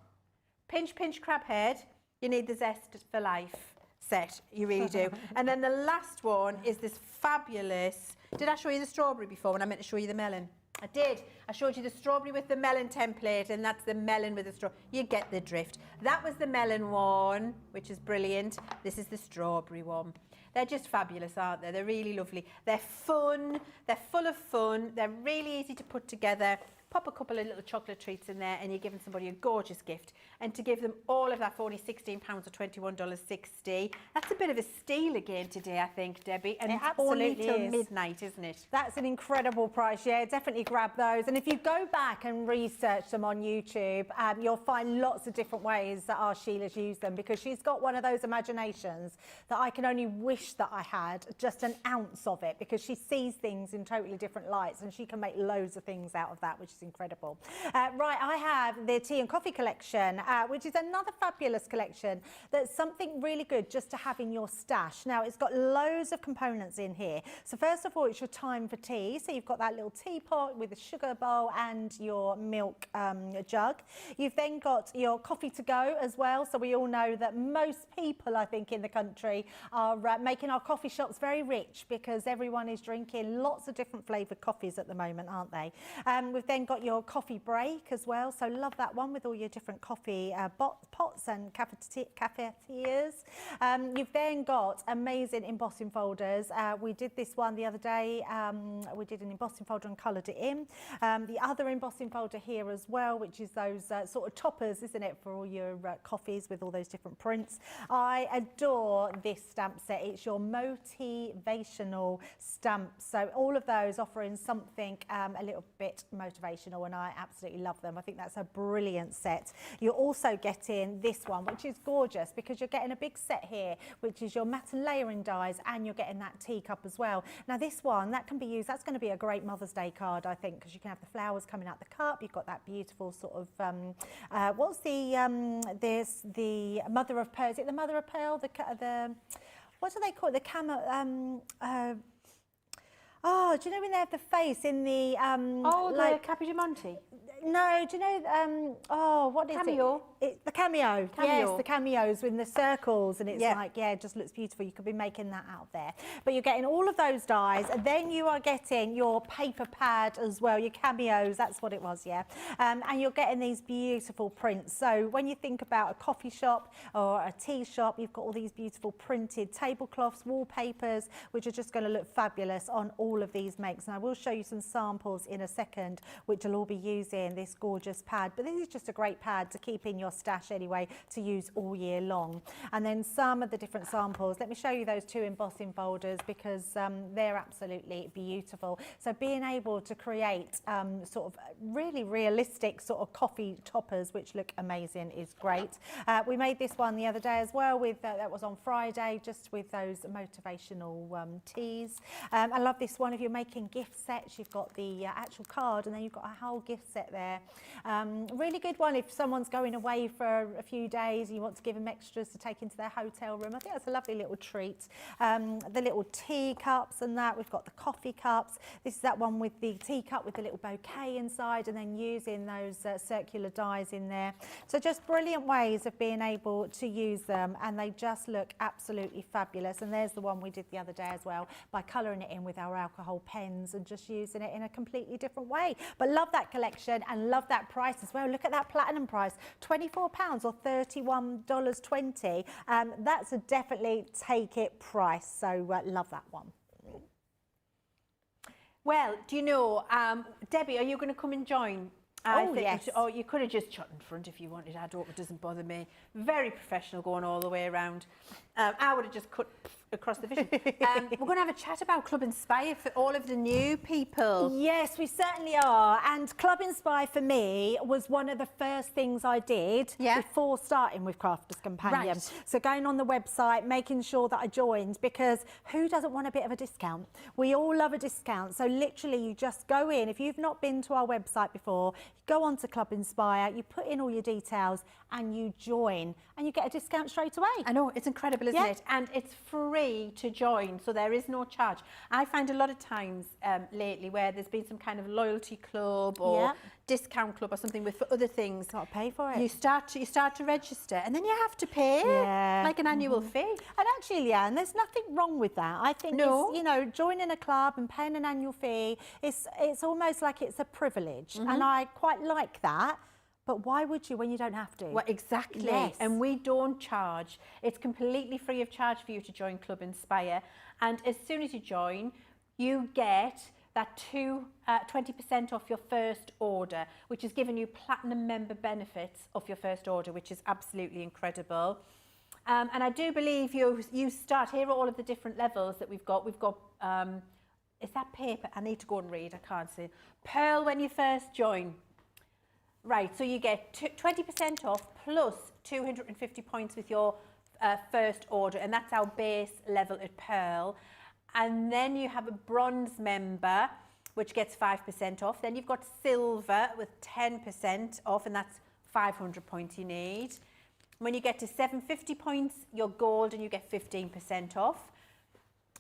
Pinch Pinch Crabhead, you need the Zest for Life set. You really do. And then the last one is this fabulous, did I show you the strawberry before when I meant to show you the melon? I did. I showed you the strawberry with the melon template, and that's the melon with the straw. You get the drift. That was the melon one, which is brilliant. This is the strawberry one. They're just fabulous, aren't they? They're really lovely. They're fun. They're full of fun. They're really easy to put together. Pop a couple of little chocolate treats in there and you're giving somebody a gorgeous gift. And to give them all of that for only £16 or $21.60, that's a bit of a steal again today, I think, Debbie. And it it's only absolutely till is. midnight, isn't it? That's an incredible price. Yeah, definitely grab those. And if you go back and research them on YouTube, you'll find lots of different ways that our Sheila's used them, because she's got one of those imaginations that I can only wish that I had just an ounce of it, because she sees things in totally different lights and she can make loads of things out of that, which is incredible. Right, I have the tea and coffee collection, which is another fabulous collection that's something really good just to have in your stash. Now, it's got loads of components in here. So first of all, it's your time for tea. So you've got that little teapot with a sugar bowl and your milk jug. You've then got your coffee to go as well. So we all know that most people, I think, in the country are making our coffee shops very rich, because everyone is drinking lots of different flavoured coffees at the moment, aren't they? We've then got your coffee break as well, so love that one with all your different coffee pots and cafetiers. You've then got amazing embossing folders. We did this one the other day. We did an embossing folder and coloured it in. The other embossing folder here as well, which is those sort of toppers, isn't it, for all your coffees with all those different prints. I adore this stamp set. It's your motivational stamps. So all of those offering something a little bit motivational, and I absolutely love them. I think that's a brilliant set. You're also getting this one, which is gorgeous, because you're getting a big set here, which is your matte and layering dies, and you're getting that teacup as well. Now this one, that can be used, that's going to be a great Mother's Day card, I think, because you can have the flowers coming out the cup. You've got that beautiful sort of, what's there's the mother of pearl, is it the mother of pearl? What do they call it? The camel, oh, do you know when they have the face in the the Capodimonte? No, do you know oh, what is Cameo. The cameo. Yes, the cameos with the circles, and it's like, it just looks beautiful. You could be making that out there. But you're getting all of those dies, and then you are getting your paper pad as well, your cameos, that's what it was, and you're getting these beautiful prints. So when you think about a coffee shop or a tea shop, you've got all these beautiful printed tablecloths, wallpapers, which are just going to look fabulous on all of these makes. And I will show you some samples in a second, which will all be using this gorgeous pad. But this is just a great pad to keep in your stash anyway, to use all year long. And then some of the different samples, let me show you those two embossing folders, because they're absolutely beautiful. So being able to create sort of really realistic sort of coffee toppers, which look amazing, is great. We made this one the other day as well, with that was on Friday, just with those motivational teas. I love this one. one if you're making gift sets. You've got the actual card, and then you've got a whole gift set there. Really good one if someone's going away for a few days, you want to give them extras to take into their hotel room. I think that's a lovely little treat. The little tea cups and that. We've got the coffee cups. This is that one with the teacup with the little bouquet inside, and then using those circular dies in there. So just brilliant ways of being able to use them, and they just look absolutely fabulous. And there's the one we did the other day as well, by colouring it in with our alcohol pens and just using it in a completely different way. But love that collection and love that price as well. Look at that platinum price, £24 or $31.20. That's a definitely take it price. So love that one. Well, do you know, Debbie, are you going to come and join? Yes. Oh, you could have just shut in front if you wanted. I don't, it doesn't bother me. Very professional going all the way around. I would have just cut across the vision. We're going to have a chat about Club Inspire for all of the new people. Yes, we certainly are. And Club Inspire for me was one of the first things I did before starting with Crafters Companion. Right. So going on the website, making sure that I joined, because who doesn't want a bit of a discount? We all love a discount. So literally you just go in. If you've not been to our website before, go on to Club Inspire, you put in all your details and you join, and you get a discount straight away. I know, it's incredible, isn't it? And it's free to join, so there is no charge. I find a lot of times lately where there's been some kind of loyalty club or discount club or something with for other things. Got to pay for it. You start to register, and then you have to pay like an annual fee. And actually, Leann, there's nothing wrong with that. I think it's, you know, joining a club and paying an annual fee, it's almost like it's a privilege, and I quite like that. But why would you when you don't have to? Well, exactly. Yes. And we don't charge. It's completely free of charge for you to join Club Inspire. And as soon as you join, you get that 20% off your first order, which is giving you platinum member benefits off your first order, which is absolutely incredible. And I do believe you start, here are all of the different levels that we've got. We've got, is that paper? I need to go and read, I can't see. Pearl when you first join. Right, so you get 20% off plus 250 points with your first order, and that's our base level at Pearl. And then you have a bronze member, which gets 5% off. Then you've got silver with 10% off, and that's 500 points you need. When you get to 750 points, you're gold and you get 15% off.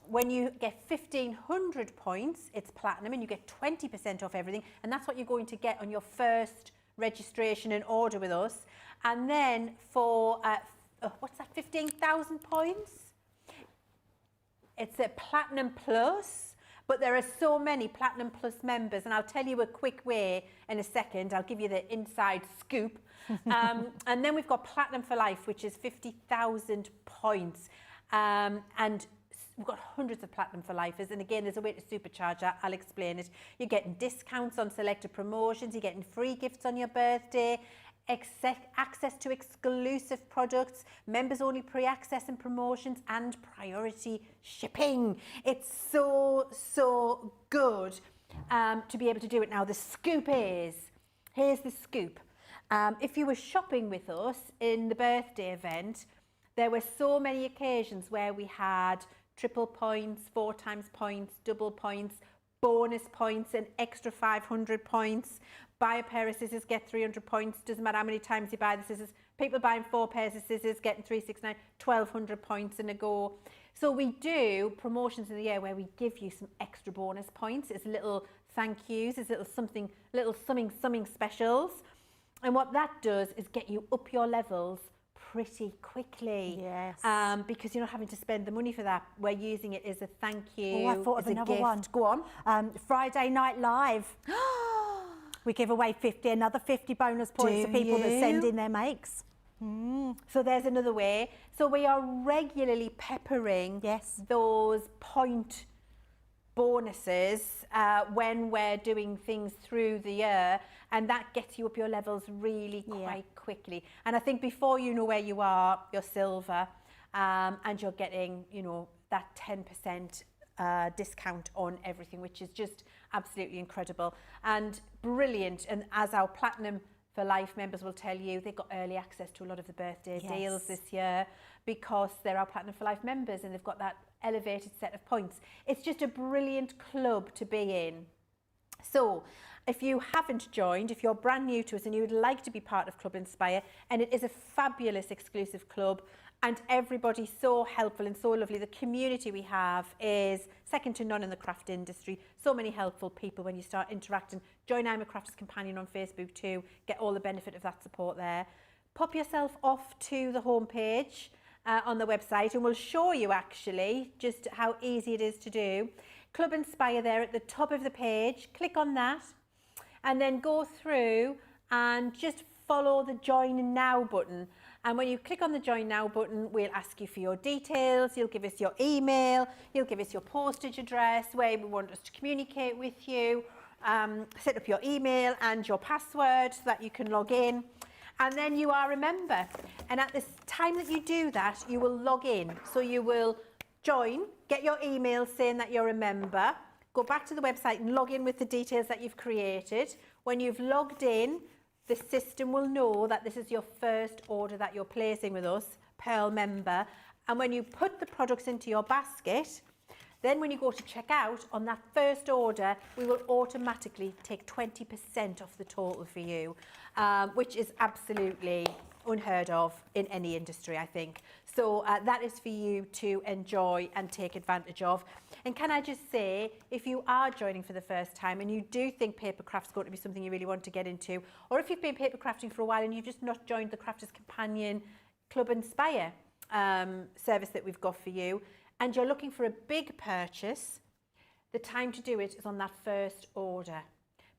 When you get 1,500 points, it's platinum and you get 20% off everything. And that's what you're going to get on your first registration and order with us. And then for, what's that, 15,000 points? It's a Platinum Plus, but there are so many Platinum Plus members, and I'll tell you a quick way in a second. I'll give you the inside scoop. And then we've got Platinum for Life, which is 50,000 points. And we've got hundreds of Platinum for Lifers, and again, there's a way to supercharge that. I'll explain it. You're getting discounts on selected promotions, you're getting free gifts on your birthday, access to exclusive products, members-only pre-access and promotions, and priority shipping. It's so, so good to be able to do it now. The scoop is, here's the scoop. If you were shopping with us in the birthday event, there were so many occasions where we had triple points, 4 times points, double points, bonus points, an extra 500 points. Buy a pair of scissors, get 300 points. Doesn't matter how many times you buy the scissors. People buying 4 pairs of scissors, getting 369, 1,200 points in a go. So we do promotions in the year where we give you some extra bonus points. It's little thank yous, it's little something specials. And what that does is get you up your levels pretty quickly. Yes. Because you're not having to spend the money for that. We're using it as a thank you. Oh, I thought of another one. Go on. Friday Night Live. We give away another 50 bonus points to people that send in their makes. So there's another way. So we are regularly peppering those point bonuses when we're doing things through the year, and that gets you up your levels really quite quickly. And I think before you know where you are, you're silver, and you're getting, you know, that 10% discount on everything, which is just absolutely incredible and brilliant. And as our Platinum for Life members will tell you, they've got early access to a lot of the birthday deals this year because they're our Platinum for Life members, and they've got that elevated set of points. It's just a brilliant club to be in. So if you haven't joined, if you're brand new to us and you would like to be part of Club Inspire, and it is a fabulous exclusive club, and everybody's so helpful and so lovely. The community we have is second to none in the craft industry. So many helpful people when you start interacting. Join I'm a Crafter's Companion on Facebook too. Get all the benefit of that support there. Pop yourself off to the homepage on the website, and we'll show you actually just how easy it is to do. Club Inspire there at the top of the page. Click on that and then go through and just follow the Join Now button. And when you click on the Join Now button, we'll ask you for your details, you'll give us your email, you'll give us your postage address, where we want us to communicate with you, set up your email and your password so that you can log in. And then you are a member. And at this time that you do that, you will log in. So you will join, get your email saying that you're a member, go back to the website and log in with the details that you've created. When you've logged in, the system will know that this is your first order that you're placing with us, Pearl member. And when you put the products into your basket, then when you go to check out on that first order, we will automatically take 20% off the total for you, which is absolutely unheard of in any industry, I think. So that is for you to enjoy and take advantage of. And can I just say, if you are joining for the first time and you do think papercraft's going to be something you really want to get into, or if you've been papercrafting for a while and you've just not joined the Crafters Companion Club Inspire service that we've got for you, and you're looking for a big purchase, the time to do it is on that first order,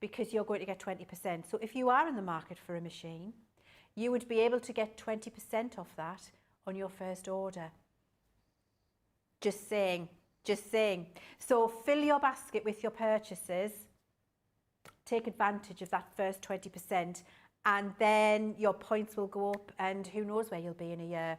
because you're going to get 20%. So if you are in the market for a machine, you would be able to get 20% off that on your first order. Just saying, just saying. So fill your basket with your purchases, take advantage of that first 20%, and then your points will go up, and who knows where you'll be in a year.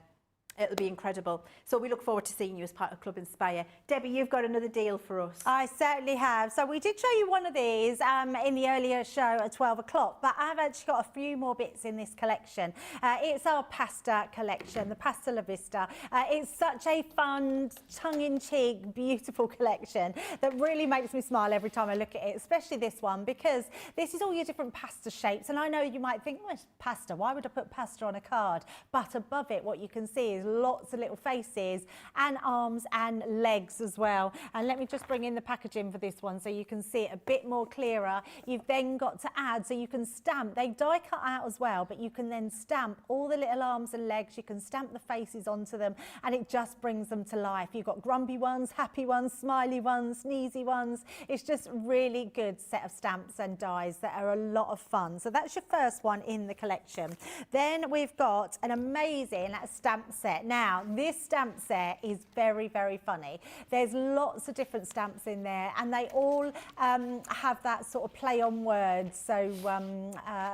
It'll be incredible. So we look forward to seeing you as part of Club Inspire. Debbie, you've got another deal for us. I certainly have. So we did show you one of these in the earlier show at 12 o'clock, but I've actually got a few more bits in this collection. It's our pasta collection, the Pasta La Vista. It's such a fun, tongue-in-cheek, beautiful collection that really makes me smile every time I look at it, especially this one, because this is all your different pasta shapes. And I know you might think, well, it's pasta. Why would I put pasta on a card? But above it, what you can see is lots of little faces and arms and legs as well. And let me just bring in the packaging for this one so you can see it a bit more clearer. You've then got to add, so you can stamp, they die cut out as well, but you can then stamp all the little arms and legs, you can stamp the faces onto them, and it just brings them to life. You've got grumpy ones, happy ones, smiley ones, sneezy ones. It's just really good set of stamps and dies that are a lot of fun. So that's your first one in the collection. Then we've got an amazing stamp set. Now, this stamp set is very, very funny. There's lots of different stamps in there, and they all have that sort of play on words. So,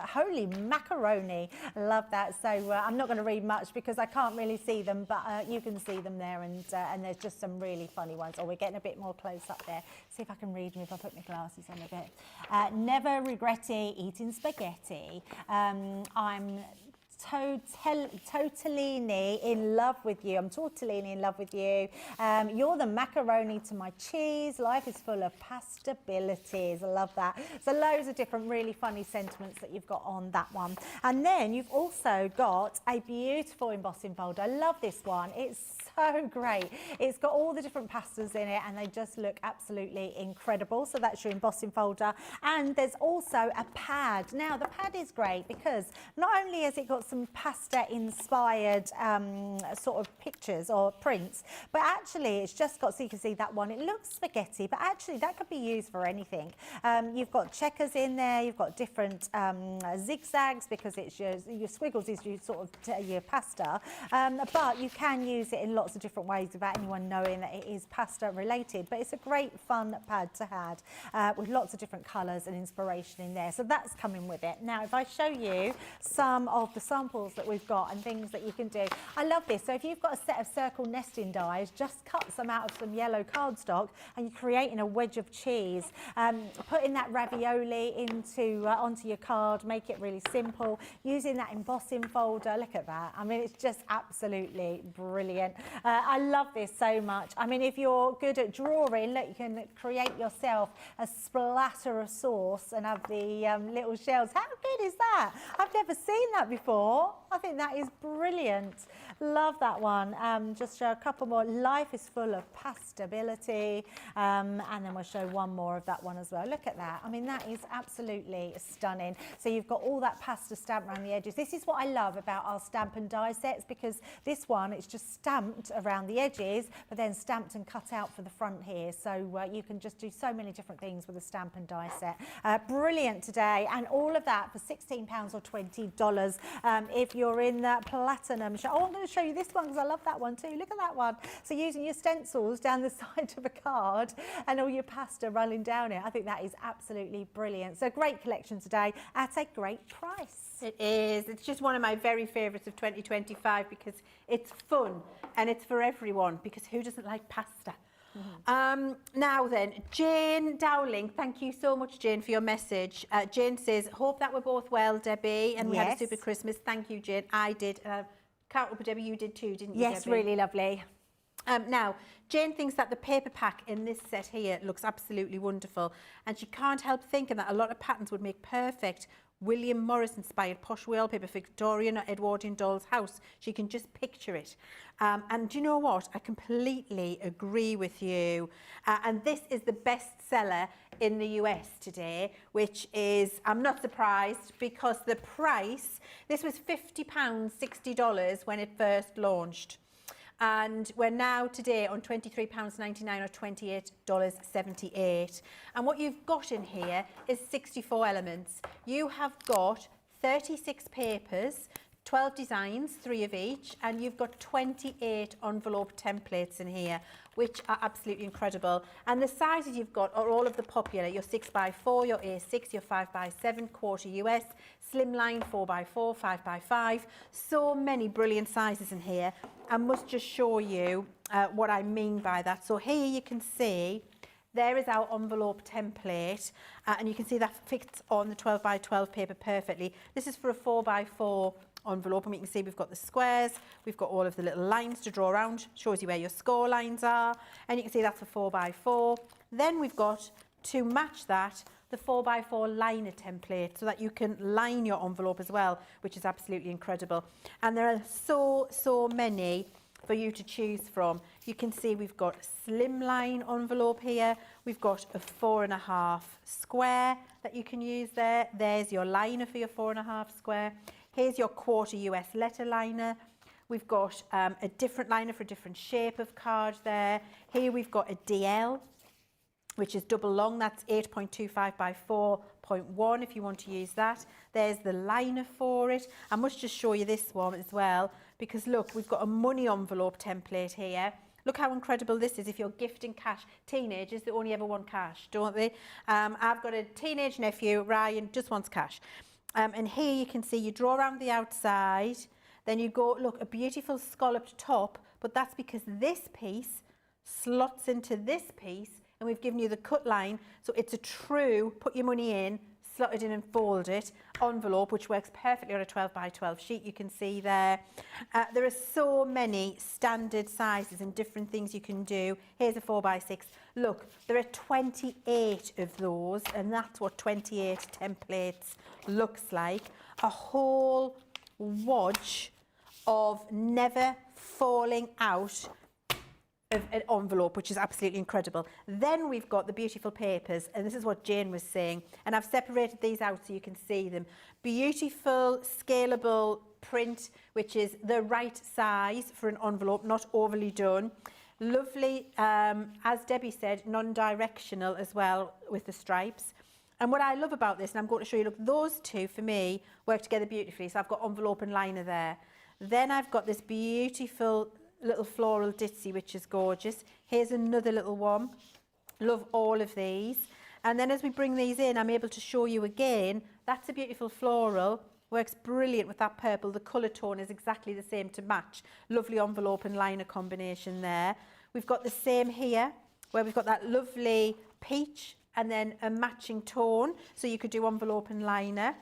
holy macaroni, love that. So I'm not going to read much because I can't really see them, but you can see them there, and there's just some really funny ones. Oh, we're getting a bit more close up there. See if I can read them if I put my glasses on a bit. Never regretty eating spaghetti. I'm totally in love with you. I'm totally in love with you. You're the macaroni to my cheese. Life is full of pastabilities. I love that. So loads of different really funny sentiments that you've got on that one. And then you've also got a beautiful embossing folder. I love this one. It's so great. It's got all the different pastas in it, and they just look absolutely incredible. So that's your embossing folder. And there's also a pad. Now, the pad is great because not only has it got some pasta inspired sort of pictures or prints, but actually it's just got, so you can see that one, it looks spaghetti, but actually that could be used for anything. You've got checkers in there, you've got different zigzags because it's your squiggles is your sort of your pasta, but you can use it in lots of different ways without anyone knowing that it is pasta related. But it's a great fun pad to have with lots of different colours and inspiration in there. So that's coming with it. Now, if I show you some of the samples examples that we've got and things that you can do. I love this. So if you've got a set of circle nesting dies, just cut some out of some yellow cardstock and you're creating a wedge of cheese. Putting that ravioli into onto your card, make it really simple. Using that embossing folder, look at that. I mean, it's just absolutely brilliant. I love this so much. I mean, if you're good at drawing, look, you can create yourself a splatter of sauce and have the little shells. How good is that? I've never seen that before. I think that is brilliant. Love that one. Just show a couple more. Life is full of pastability. And then we'll show one more of that one as well. Look at that. I mean, that is absolutely stunning. So you've got all that pasta stamp around the edges. This is what I love about our stamp and die sets, because this one, it's just stamped around the edges, but then stamped and cut out for the front here. So you can just do so many different things with a stamp and die set. Brilliant today. And all of that for £16 or $20 if you're in that platinum. Oh, I'm going to show you this one because I love that one too. Look at that one. So using your stencils down the side of a card and all your pasta rolling down it. I think that is absolutely brilliant. So great collection today at a great price. It is. It's just one of my very favourites of 2025 because it's fun and it's for everyone, because who doesn't like pasta? Now then, Jane Dowling, thank you so much, Jane, for your message. Jane says, hope that we're both well, Debbie, and we had a super Christmas. Thank you, Jane. I did. Can't remember, Debbie, you did too, didn't you, Yes, Debbie? really lovely. Now, Jane thinks that the paper pack in this set here looks absolutely wonderful, and she can't help thinking that a lot of patterns would make perfect William Morris inspired posh wallpaper for Victorian or Edwardian doll's house. She can just picture it. And do you know what? I completely agree with you. And this is the best seller in the US today, which is, I'm not surprised, because the price, this was £50, $60 when it first launched. And we're now today on £23.99 or $28.78. And what you've got in here is 64 elements. You have got 36 papers, 12 designs, 3 of each, and you've got 28 envelope templates in here, which are absolutely incredible. And the sizes you've got are all of the popular, your 6x4, your A6, your 5x7, quarter US, slimline, 4x4, 5x5. So many brilliant sizes in here. I must just show you what I mean by that. So here you can see, there is our envelope template, and you can see that fits on the 12x12 paper perfectly. This is for a 4x4 envelope, and we can see we've got the squares, we've got all of the little lines to draw around, shows you where your score lines are, and you can see that's a 4x4. Then we've got, to match that, the 4x4 liner template, so that you can line your envelope as well, which is absolutely incredible. And there are so many for you to choose from. You can see we've got a slimline envelope here, we've got a 4.5 square that you can use there. There's your liner for your 4.5 square. Here's your quarter US letter liner. We've got a different liner for a different shape of card there. Here we've got a DL, which is double long. That's 8.25 by 4.1 if you want to use that. There's the liner for it. I must just show you this one as well, because look, we've got a money envelope template here. Look how incredible this is if you're gifting cash. Teenagers, they only ever want cash, don't they? I've got a teenage nephew, Ryan, just wants cash. And here you can see you draw around the outside, then you go, look, a beautiful scalloped top, but that's because this piece slots into this piece, and we've given you the cut line, so it's a true put your money in, slot it in and fold it envelope, which works perfectly on a 12x12 sheet. You can see there. There are so many standard sizes and different things you can do. Here's a 4x6. Look, there are 28 of those, and that's what 28 templates looks like. A whole wodge of never falling out of an envelope, which is absolutely incredible. Then we've got the beautiful papers, and this is what Jane was saying, and I've separated these out so you can see them. Beautiful scalable print, which is the right size for an envelope, not overly done. Lovely, as Debbie said, non-directional as well with the stripes. And what I love about this, and I'm going to show you, look, those two for me work together beautifully. So I've got envelope and liner there. Then I've got this beautiful little floral ditzy, which is gorgeous. Here's another little one. Love all of these. And then as we bring these in, I'm able to show you again, that's a beautiful floral. Works brilliant with that purple. The colour tone is exactly the same to match. Lovely envelope and liner combination there. We've got the same here, where we've got that lovely peach and then a matching tone. So you could do envelope and liner.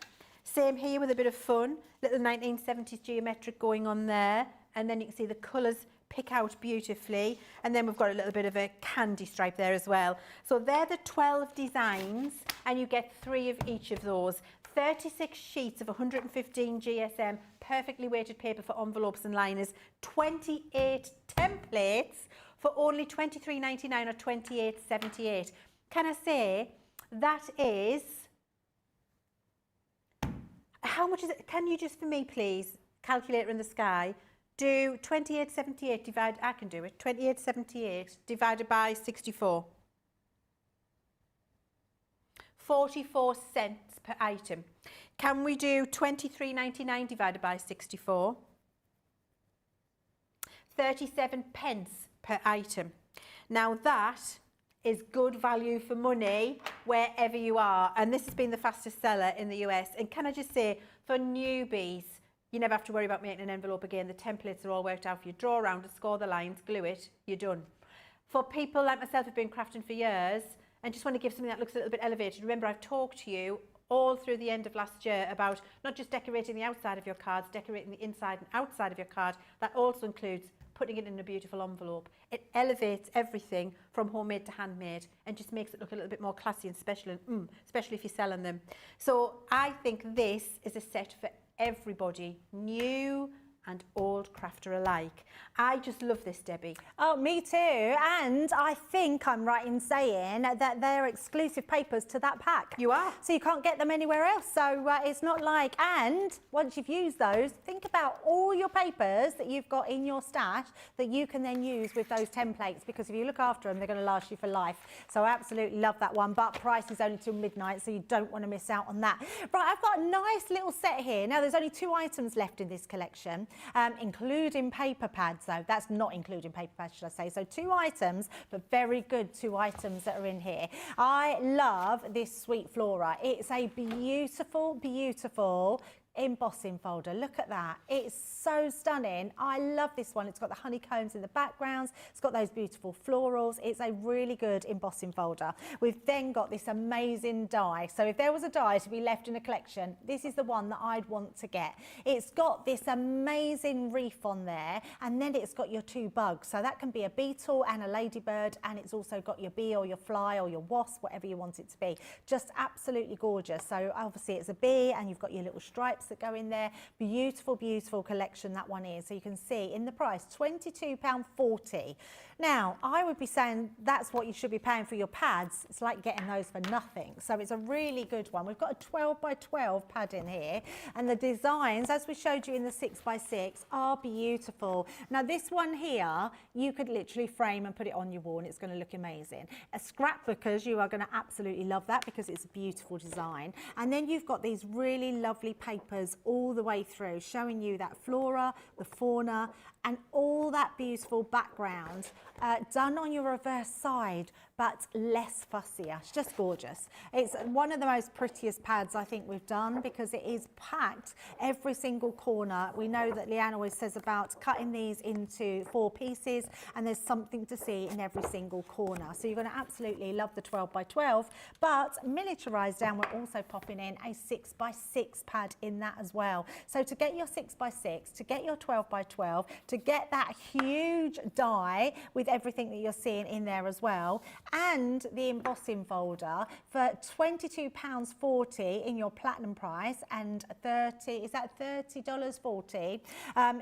Same here with a bit of fun. Little 1970s geometric going on there. And then you can see the colours pick out beautifully. And then we've got a little bit of a candy stripe there as well. So they're the 12 designs, and you get 3 of each of those. 36 sheets of 115 GSM, perfectly weighted paper for envelopes and liners, 28 templates for only $23.99 or $28.78. Can I say that is, how much is it? Can you just for me please, calculator in the sky, do 28.78 divided, I can do it, 28.78 divided by 64. 44 cents per item. Can we do 23.99 divided by 64? 37 pence per item. Now that is good value for money wherever you are, and this has been the fastest seller in the US. And can I just say, for newbies, you never have to worry about making an envelope again. The templates are all worked out for you. Draw around and score the lines, glue it, you're done. For people like myself who've been crafting for years and just want to give something that looks a little bit elevated, remember I've talked to you all through the end of last year about not just decorating the outside of your cards, decorating the inside and outside of your card. That also includes putting it in a beautiful envelope. It elevates everything from homemade to handmade and just makes it look a little bit more classy and special, and especially if you're selling them. So I think this is a set for everybody, new and old crafter alike. I just love this, Debbie. Oh, me too. And I think I'm right in saying that they're exclusive papers to that pack. You are. So you can't get them anywhere else. So it's not like, and once you've used those, think about all your papers that you've got in your stash that you can then use with those templates, because if you look after them, they're going to last you for life. So I absolutely love that one, but price is only till midnight, so you don't want to miss out on that. Right, I've got a nice little set here. Now, there's only 2 items left in this collection, including paper pads, though. That's not including paper pads, should I say. So 2 items, but very good 2 items that are in here. I love this Sweet Flora. It's a beautiful, beautiful embossing folder. Look at that. It's so stunning. I love this one. It's got the honeycombs in the backgrounds. It's got those beautiful florals. It's a really good embossing folder. We've then got this amazing die. So if there was a die to be left in a collection, this is the one that I'd want to get. It's got this amazing reef on there, and then it's got your 2 bugs. So that can be a beetle and a ladybird, and it's also got your bee or your fly or your wasp, whatever you want it to be. Just absolutely gorgeous. So obviously it's a bee, and you've got your little stripes that go in there. Beautiful, beautiful collection that one is. So you can see in the price, £22.40. Now, I would be saying that's what you should be paying for your pads. It's like getting those for nothing. So it's a really good one. We've got a 12 by 12 pad in here, and the designs, as we showed you in the 6 by 6, are beautiful. Now, this one here, you could literally frame and put it on your wall, and it's going to look amazing. As scrapbookers, you are going to absolutely love that because it's a beautiful design. And then you've got these really lovely papers all the way through, showing you that flora, the fauna, and all that beautiful background done on your reverse side, but less fussier. It's just gorgeous. It's one of the most prettiest pads I think we've done, because it is packed every single corner. We know that Leann always says about cutting these into 4 pieces, and there's something to see in every single corner. So you're going to absolutely love the 12 by 12, but miniaturized down, we're also popping in a 6 by 6 pad in that as well. So to get your 6 by 6, to get your 12 by 12, to get that huge die with everything that you're seeing in there as well, and the embossing folder for £22.40 in your platinum price, and $30.40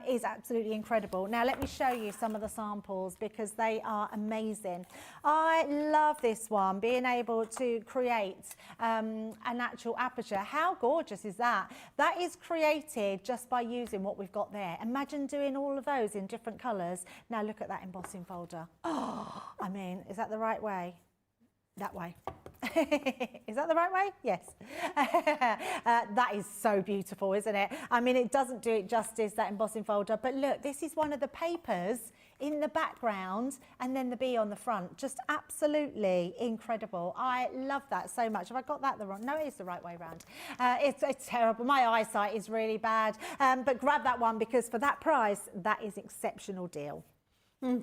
is absolutely incredible. Now let me show you some of the samples because they are amazing. I love this one, being able to create an actual aperture. How gorgeous is that? That is created just by using what we've got there. Imagine doing all of those in different colours. Now look at that embossing folder. Oh, I mean, is that the right way? That way. Is that the right way? Yes. That is so beautiful, isn't it? I mean, it doesn't do it justice, that embossing folder, but look, this is one of the papers in the background and then the bee on the front. Just absolutely incredible. I love that so much. Have I got that the wrong? No, it is the right way round. It's terrible. My eyesight is really bad, but grab that one because for that price, that is an exceptional deal.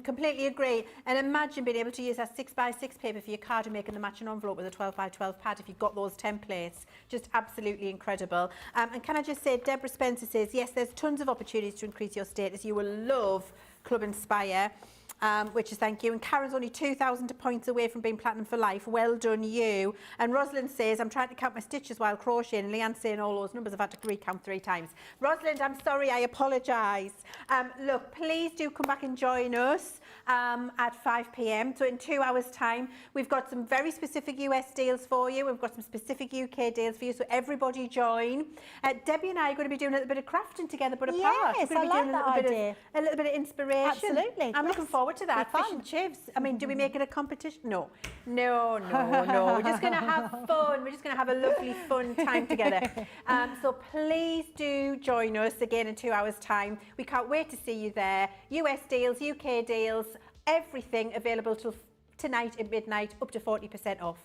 Completely agree. And imagine being able to use that 6x6 paper for your card and making the matching envelope with a 12x12 pad if you've got those templates. Just absolutely incredible. And can I just say, Deborah Spencer says, yes, there's tons of opportunities to increase your status. You will love Club Inspire. Which is thank you. And Karen's only 2,000 points away from being platinum for life. Well done, you. And Rosalind says, I'm trying to count my stitches while crocheting. And Leanne's saying all those numbers. I've had to recount 3 times. Rosalind, I'm sorry. I apologise. Look, please do come back and join us at 5 p.m. So in 2 hours' time, we've got some very specific US deals for you. We've got some specific UK deals for you. So everybody join. Debbie and I are going to be doing a little bit of crafting together, but apart. Yes, We're going to be doing that idea. a little bit of inspiration. Absolutely. I'm looking forward to that. Fish and chips. I mean, do we make it a competition? No. We're just going to have fun. We're just going to have a lovely, fun time together. So please do join us again in 2 hours' time. We can't wait to see you there. US deals, UK deals, everything available till tonight at midnight, up to 40% off.